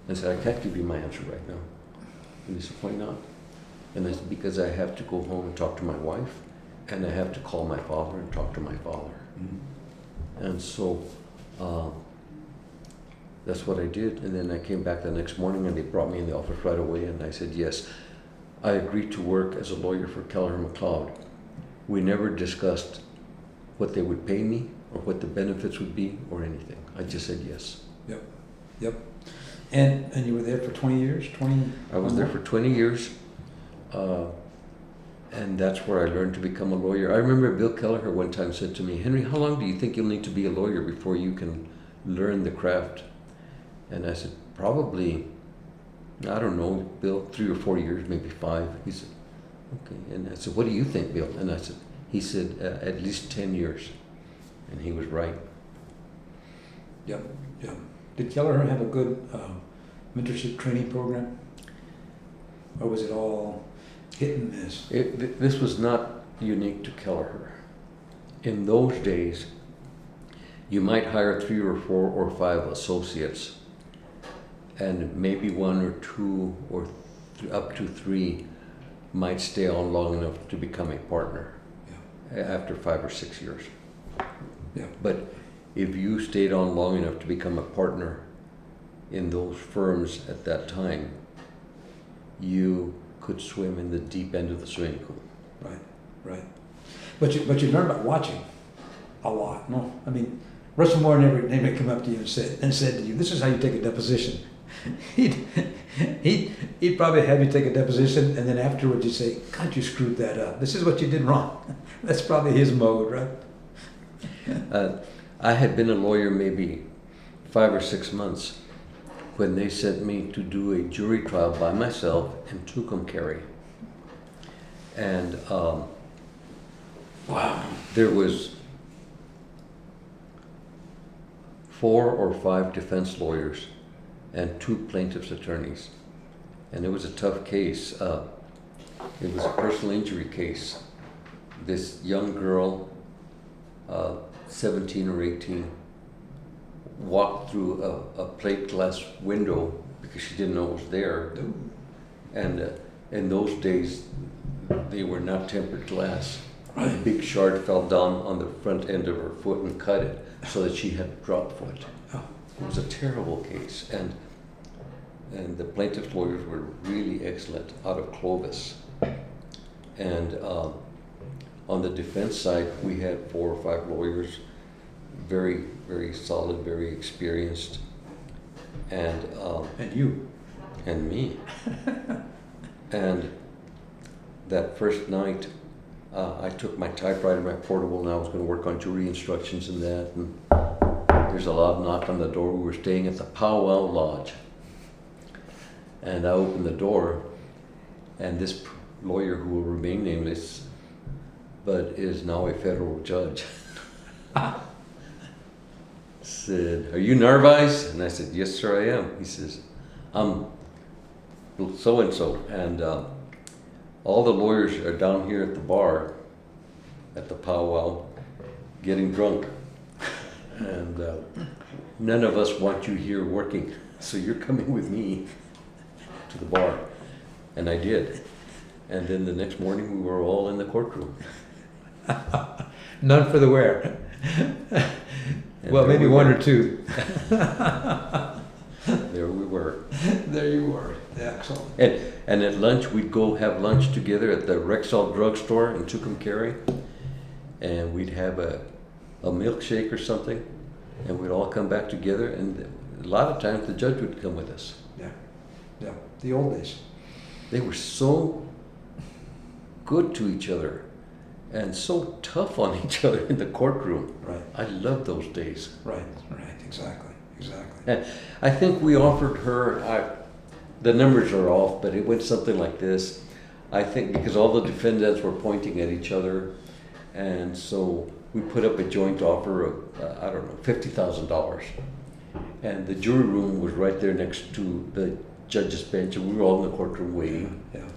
And I said, I can't give you my answer right now. And he said, why not? And I said, because I have to go home and talk to my wife, and I have to call my father and talk to my father. Mm-hmm. And so that's what I did. And then I came back the next morning, and they brought me in the office right away, and I said, yes, I agreed to work as a lawyer for Keller McLeod. We never discussed what they would pay me or what the benefits would be or anything. I just said yes. Yep. Yep. And you were there for 20 years? I was there for 20 years. And that's where I learned to become a lawyer. I remember Bill Kelleher one time said to me, Henry, how long do you think you'll need to be a lawyer before you can learn the craft? And I said, probably, I don't know, Bill, 3 or 4 years, maybe 5. He said, okay. And I said, what do you think, Bill? And he said, at least 10 years. And he was right. Yep, yep. Did Kelleher have a good mentorship training program? Or was it all hit and miss? This was not unique to Kelleher. In those days, you might hire 3 or 4 or 5 associates, and maybe 1 or 2 or up to 3 might stay on long enough to become a partner. Yeah. After 5 or 6 years. Yeah. But if you stayed on long enough to become a partner in those firms at that time, you could swim in the deep end of the swimming pool. Right, right. But you learn by watching a lot. No, I mean, Russell Moore never come up to you and said to you, "This is how you take a deposition." he'd probably have you take a deposition, and then afterwards you'd say, "God, you screwed that up. This is what you did wrong." That's probably his mode, right? I had been a lawyer maybe 5 or 6 months when they sent me to do a jury trial by myself in Tucumcari. And Wow. there was 4 or 5 defense lawyers and 2 plaintiff's attorneys. And it was a tough case. It was a personal injury case. This young girl, 17 or 18, walked through a plate glass window because she didn't know it was there. And in those days, they were not tempered glass. Right. A big shard fell down on the front end of her foot and cut it so that she had drop foot. Oh. It was a terrible case, and the plaintiff's lawyers were really excellent out of Clovis. And on the defense side, we had 4 or 5 lawyers, very, very solid, very experienced, and you. and me. And that first night, I took my typewriter, my portable, and I was going to work on jury instructions and that. And there's a loud knock on the door. We were staying at the Powwow Lodge. And I opened the door, and this lawyer, who will remain nameless, but is now a federal judge, said, "Are you Narvaez?" And I said, "Yes, sir, I am." He says, "I'm so-and-so, and all the lawyers are down here at the bar, at the powwow, getting drunk. And none of us want you here working, so you're coming with me to the bar." And I did. And then the next morning we were all in the courtroom. None for the wear. Well, maybe one or two. There we were. There you were. Excellent. And at lunch, we'd go have lunch together at the Rexall drugstore in Tucumcari, and we'd have a milkshake or something, and we'd all come back together, and a lot of times the judge would come with us. Yeah, the old days. They were so good to each other and so tough on each other in the courtroom. Right. I loved those days. Right, exactly. And I think we offered her, the numbers are off, but it went something like this. I think because all the defendants were pointing at each other, and so we put up a joint offer of, I don't know, $50,000. And the jury room was right there next to the judge's bench, and we were all in the courtroom waiting. Yeah.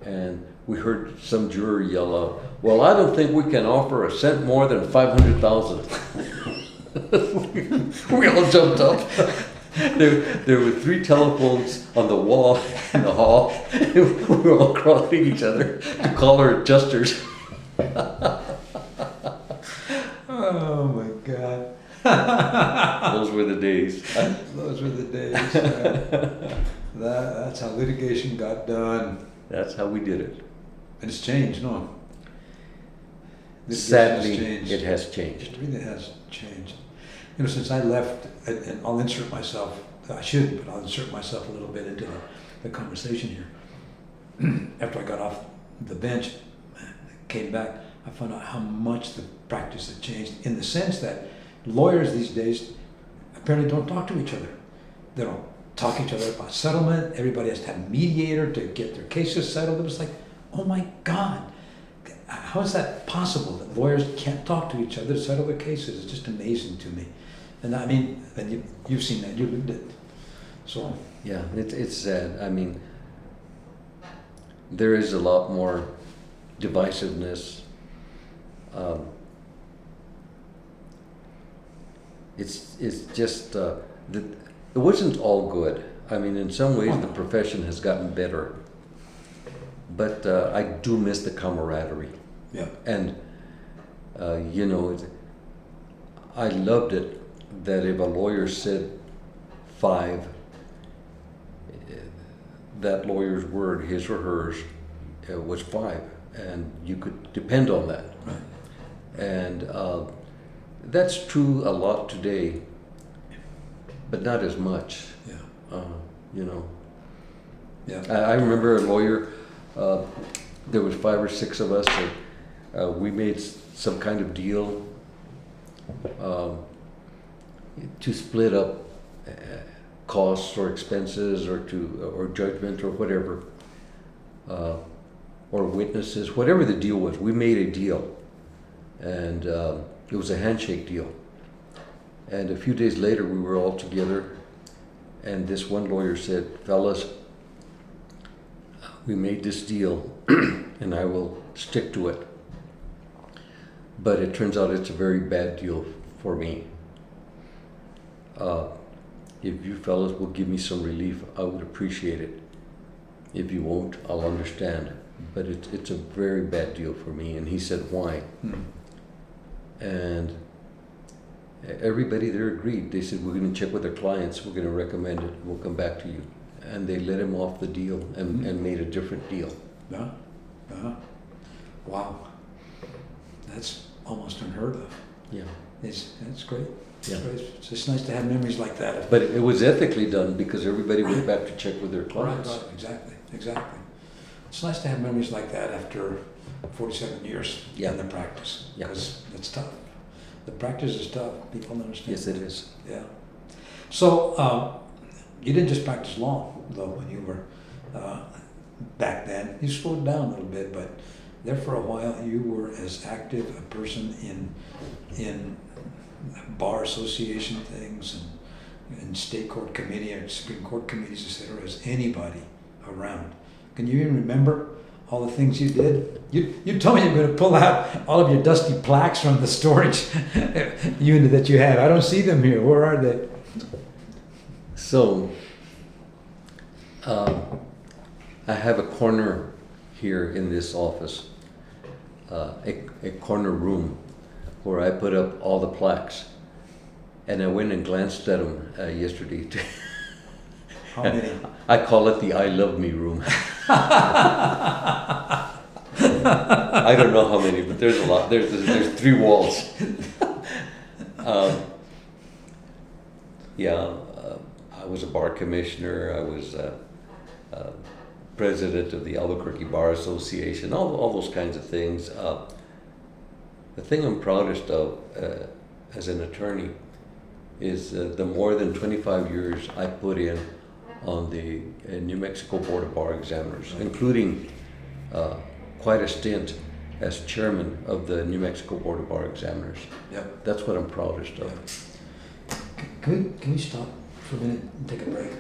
And we heard some juror yell out, "Well, I don't think we can offer a cent more than 500,000. We all jumped up. There were 3 telephones on the wall in the hall. We were all crawling each other to call our adjusters. Oh my God. Those were the days. Those were the days. That's how litigation got done. That's how we did it. And it's changed, no? Sadly, has changed. it has changed. It really has changed. You know, since I left, and I'll insert myself, I shouldn't, but I'll insert myself a little bit into the conversation here. After I got off the bench, came back, I found out how much the practice had changed, in the sense that lawyers these days apparently don't talk to each other. They don't talk to each other about settlement. Everybody has to have a mediator to get their cases settled. It was like, oh my God, how is that possible that lawyers can't talk to each other to settle their cases? It's just amazing to me. And I mean, and you've seen that, you lived it. So Yeah, it's sad. I mean, there is a lot more divisiveness. It's just it wasn't all good. I mean, in some ways, the profession has gotten better, but I do miss the camaraderie. yeah, And you know, I loved it that if a lawyer said 5, that lawyer's word, his or hers, was 5, and you could depend on that. right. And that's true a lot today, but not as much. Yeah. You know. Yeah. I remember a lawyer, there was 5 or 6 of us, and we made some kind of deal to split up costs or expenses or judgment or whatever, or witnesses, whatever the deal was. We made a deal, and it was a handshake deal. And a few days later, we were all together, and this one lawyer said, "Fellas, we made this deal, and I will stick to it. But it turns out it's a very bad deal for me. If you fellas will give me some relief, I would appreciate it. If you won't, I'll understand. But it's a very bad deal for me." And he said, "Why?" And everybody there agreed. They said, "We're going to check with our clients. We're going to recommend it. We'll come back to you." And they let him off the deal and made a different deal. Yeah. Yeah. Wow. That's almost unheard of. Yeah. That's great. Yeah. It's just nice to have memories like that. But it was ethically done because everybody went back to check with their clients. Right, exactly. It's nice to have memories like that after 47 years in the practice. Yeah. Because it's tough. The practice is tough. People don't understand. Yes, it is. Yeah. So, you didn't just practice law, though, when you were back then. You slowed down a little bit, but there for a while you were as active a person in bar association things and state court committee or Supreme Court committees, etc., as anybody around. Can you even remember all the things you did? You told me you were going to pull out all of your dusty plaques from the storage unit that you have. I don't see them here. Where are they? So, I have a corner here in this office, a corner room where I put up all the plaques. And I went and glanced at them yesterday. How many? I call it the I Love Me room. I don't know how many, but there's a lot. There's 3 walls. I was a bar commissioner. I was president of the Albuquerque Bar Association. All those kinds of things. The thing I'm proudest of as an attorney is the more than 25 years I put in on the New Mexico Board of Bar Examiners, including quite a stint as chairman of the New Mexico Board of Bar Examiners. Yep. That's what I'm proudest of. Can we stop for a minute and take a break?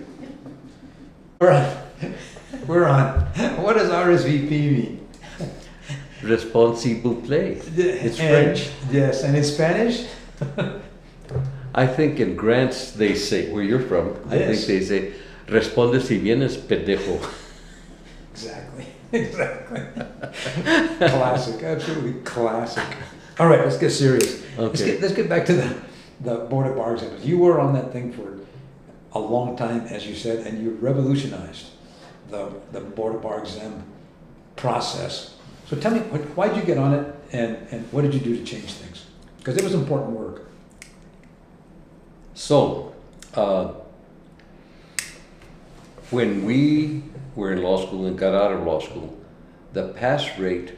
We're on. What does RSVP mean? Responsi buple. It's French. Yes, and in Spanish? I think in grants they say, where you're from, I think they say, responde si vienes, pendejo. Exactly. Classic, absolutely classic. All right, let's get serious. Okay. Let's get back to the Board of Bar Examiners. You were on that thing for a long time, as you said, and you revolutionized the Board of Bar Exam process. So tell me, why did you get on it, and what did you do to change things? Because it was important work. So, when we were in law school and got out of law school, the pass rate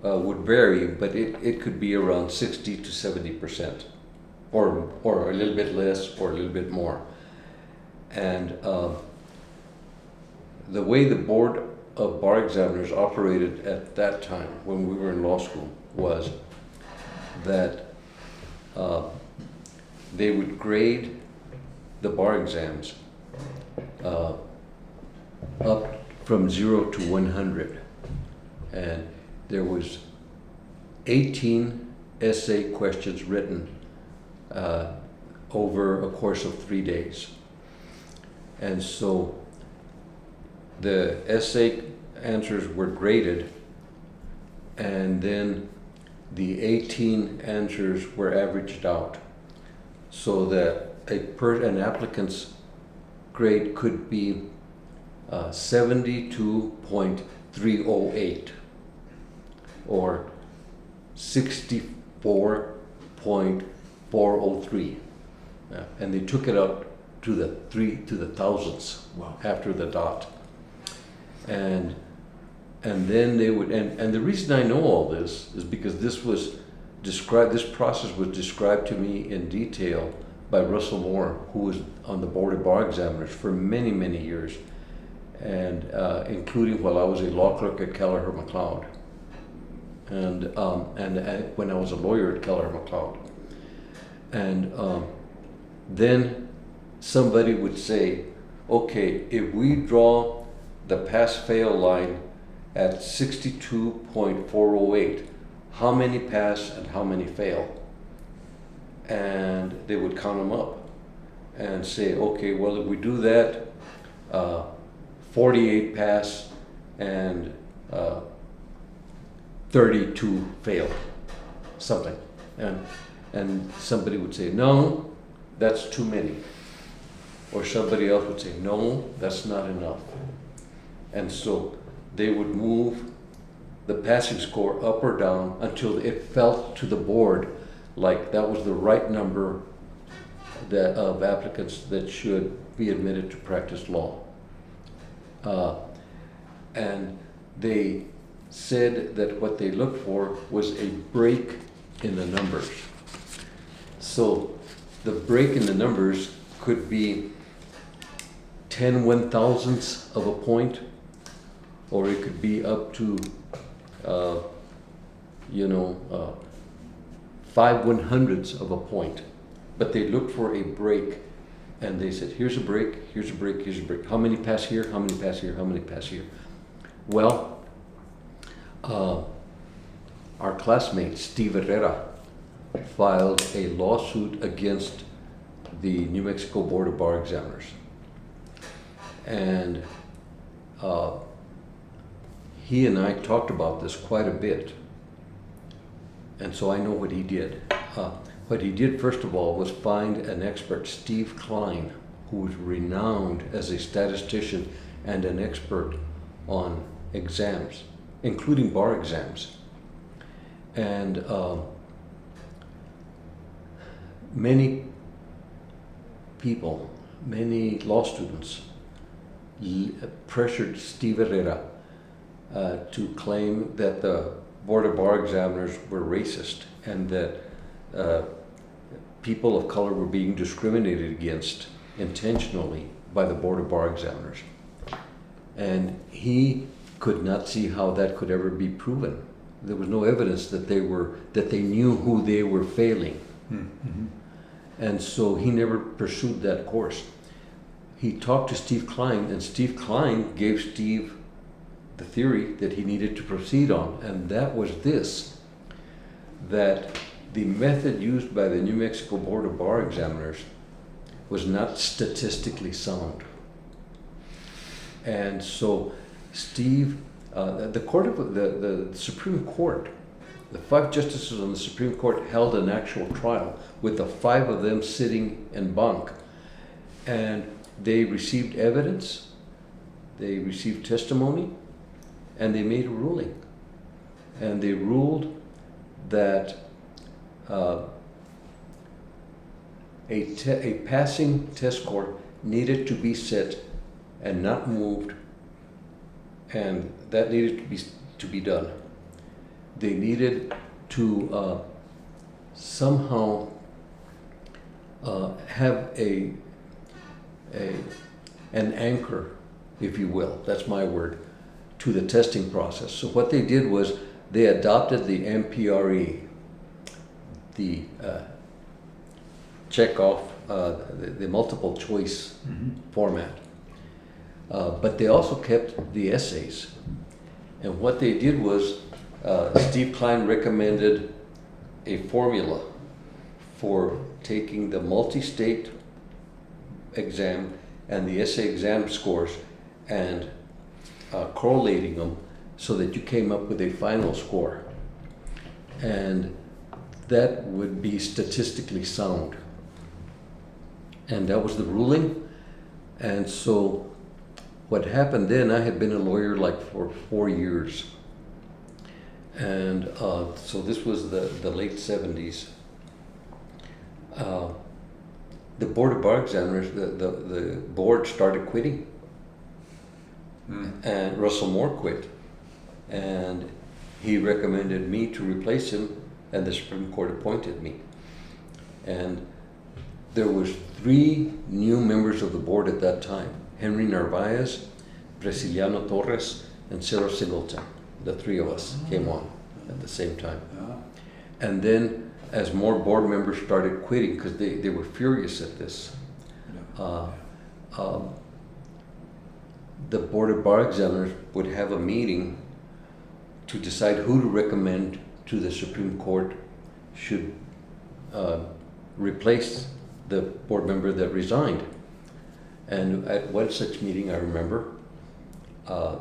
would vary, but it could be around 60 to 70%, or a little bit less, or a little bit more. And the way the Board of Bar Examiners operated at that time, when we were in law school, was that they would grade the bar exams up from 0 to 100. And there was 18 essay questions written over a course of 3 days. And so the essay answers were graded, and then the 18 answers were averaged out, so that an applicant's grade could be 72.308 or 60 4.403. And they took it up to the thousandths. Wow. After the dot. And then they would, and the reason I know all this is because this process was described to me in detail by Russell Moore, who was on the board of bar examiners for many, many years, and including while I was a law clerk at Keller McLeod, and when I was a lawyer at Keller McLeod. And then somebody would say, okay, if we draw the pass-fail line at 62.408, how many pass and how many fail? And they would count them up and say, okay, well, if we do that, 48 pass and 32 fail, something. And somebody would say, no, that's too many. Or somebody else would say, no, that's not enough. And so they would move the passing score up or down until it felt to the board like that was the right number of applicants that should be admitted to practice law. And they said that what they looked for was a break in the numbers. So the break in the numbers could be 10 1,000ths of a point, or it could be up to 5 100ths of a point. But they looked for a break, and they said, here's a break, here's a break, here's a break. How many pass here, how many pass here, how many pass here? Well, our classmate, Steve Herrera, filed a lawsuit against the New Mexico Board of Bar Examiners. And he and I talked about this quite a bit. And so I know what he did. What he did, first of all, was find an expert, Steve Klein, who was renowned as a statistician and an expert on exams, including bar exams. And many people, many law students, pressured Steve Herrera to claim that the Board of Bar Examiners were racist and that people of color were being discriminated against intentionally by the Board of Bar Examiners. And he could not see how that could ever be proven. There was no evidence that they knew who they were failing. Mm-hmm. And so he never pursued that course. He talked to Steve Klein, and Steve Klein gave Steve the theory that he needed to proceed on, and that was this, that the method used by the New Mexico Board of Bar Examiners was not statistically sound. And so Steve, the Supreme Court, the 5 justices on the Supreme Court held an actual trial with the 5 of them sitting en banc, and they received evidence, they received testimony, and they made a ruling. And they ruled that a passing test score needed to be set and not moved, and that needed to be done. They needed to somehow have an anchor, if you will, that's my word, to the testing process. So what they did was they adopted the MPRE, the check off, the multiple choice format. But they also kept the essays. And what they did was Steve Klein recommended a formula for taking the multi-state exam and the essay exam scores and correlating them so that you came up with a final score. And that would be statistically sound. And that was the ruling. And so what happened then, I had been a lawyer like for 4 years. And so this was the late 70s. The Board of Bar Examiners, the board started quitting. And Russell Moore quit. And he recommended me to replace him, and the Supreme Court appointed me. And there was 3 new members of the board at that time: Henry Narvaez, Bresiliano Torres, and Sarah Singleton. The 3 of us came on at the same time. And then as more board members started quitting, because they were furious at this, the Board of Bar Examiners would have a meeting to decide who to recommend to the Supreme Court should replace the board member that resigned. And at one such meeting, I remember, an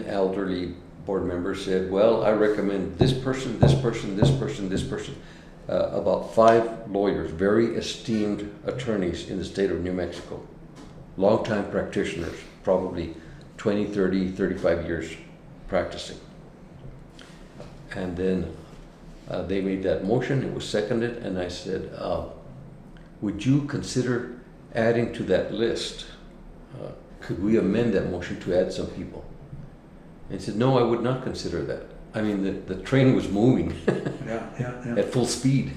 elderly board member said, well, I recommend this person, this person, this person, this person. About 5 lawyers, very esteemed attorneys in the state of New Mexico, longtime practitioners, probably 20, 30, 35 years practicing. And then they made that motion, it was seconded, and I said, would you consider adding to that list? Could we amend that motion to add some people? And he said, no, I would not consider that. I mean, the train was moving at full speed.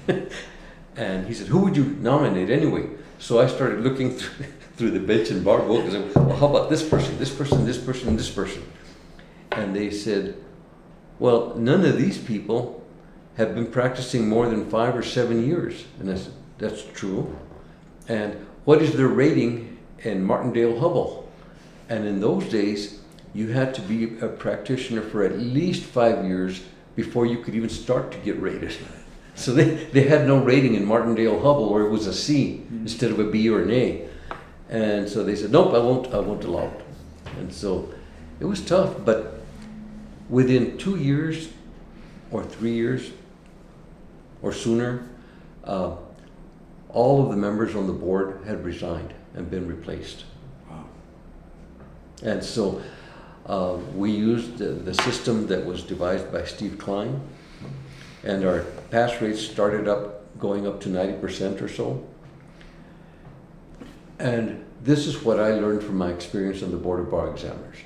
And he said, who would you nominate anyway? So I started looking through the bench and bar book and said, well, how about this person, this person, this person, this person? And they said, well, none of these people have been practicing more than 5 or 7 years. And I said, that's true. And what is their rating in Martindale-Hubbell? And in those days, you had to be a practitioner for at least 5 years before you could even start to get rated. So they had no rating in Martindale-Hubbell, or it was a C instead of a B or an A. And so they said, nope, I won't allow it. And so it was tough, but within 2 years or 3 years or sooner, all of the members on the board had resigned and been replaced. Wow. And so we used the system that was devised by Steve Klein, and our pass rates started going up to 90% or so. And this is what I learned from my experience on the Board of Bar Examiners.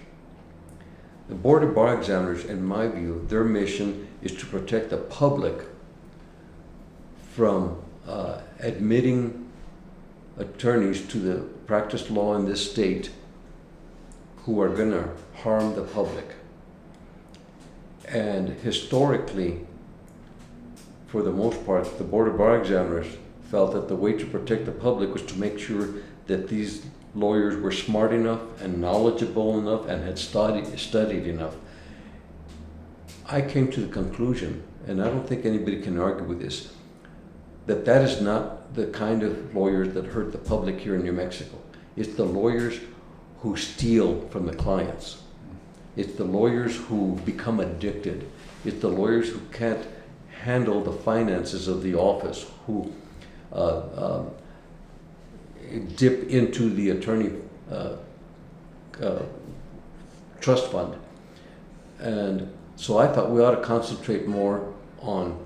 The Board of Bar Examiners, in my view, their mission is to protect the public from admitting attorneys to the practice law in this state who are going to harm the public. And historically, for the most part, the Board of Bar Examiners felt that the way to protect the public was to make sure that these lawyers were smart enough and knowledgeable enough and had studied enough. I came to the conclusion, and I don't think anybody can argue with this, that that is not the kind of lawyers that hurt the public here in New Mexico. It's the lawyers who steal from the clients. It's the lawyers who become addicted. It's the lawyers who can't handle the finances of the office, who dip into the attorney trust fund. And so I thought we ought to concentrate more on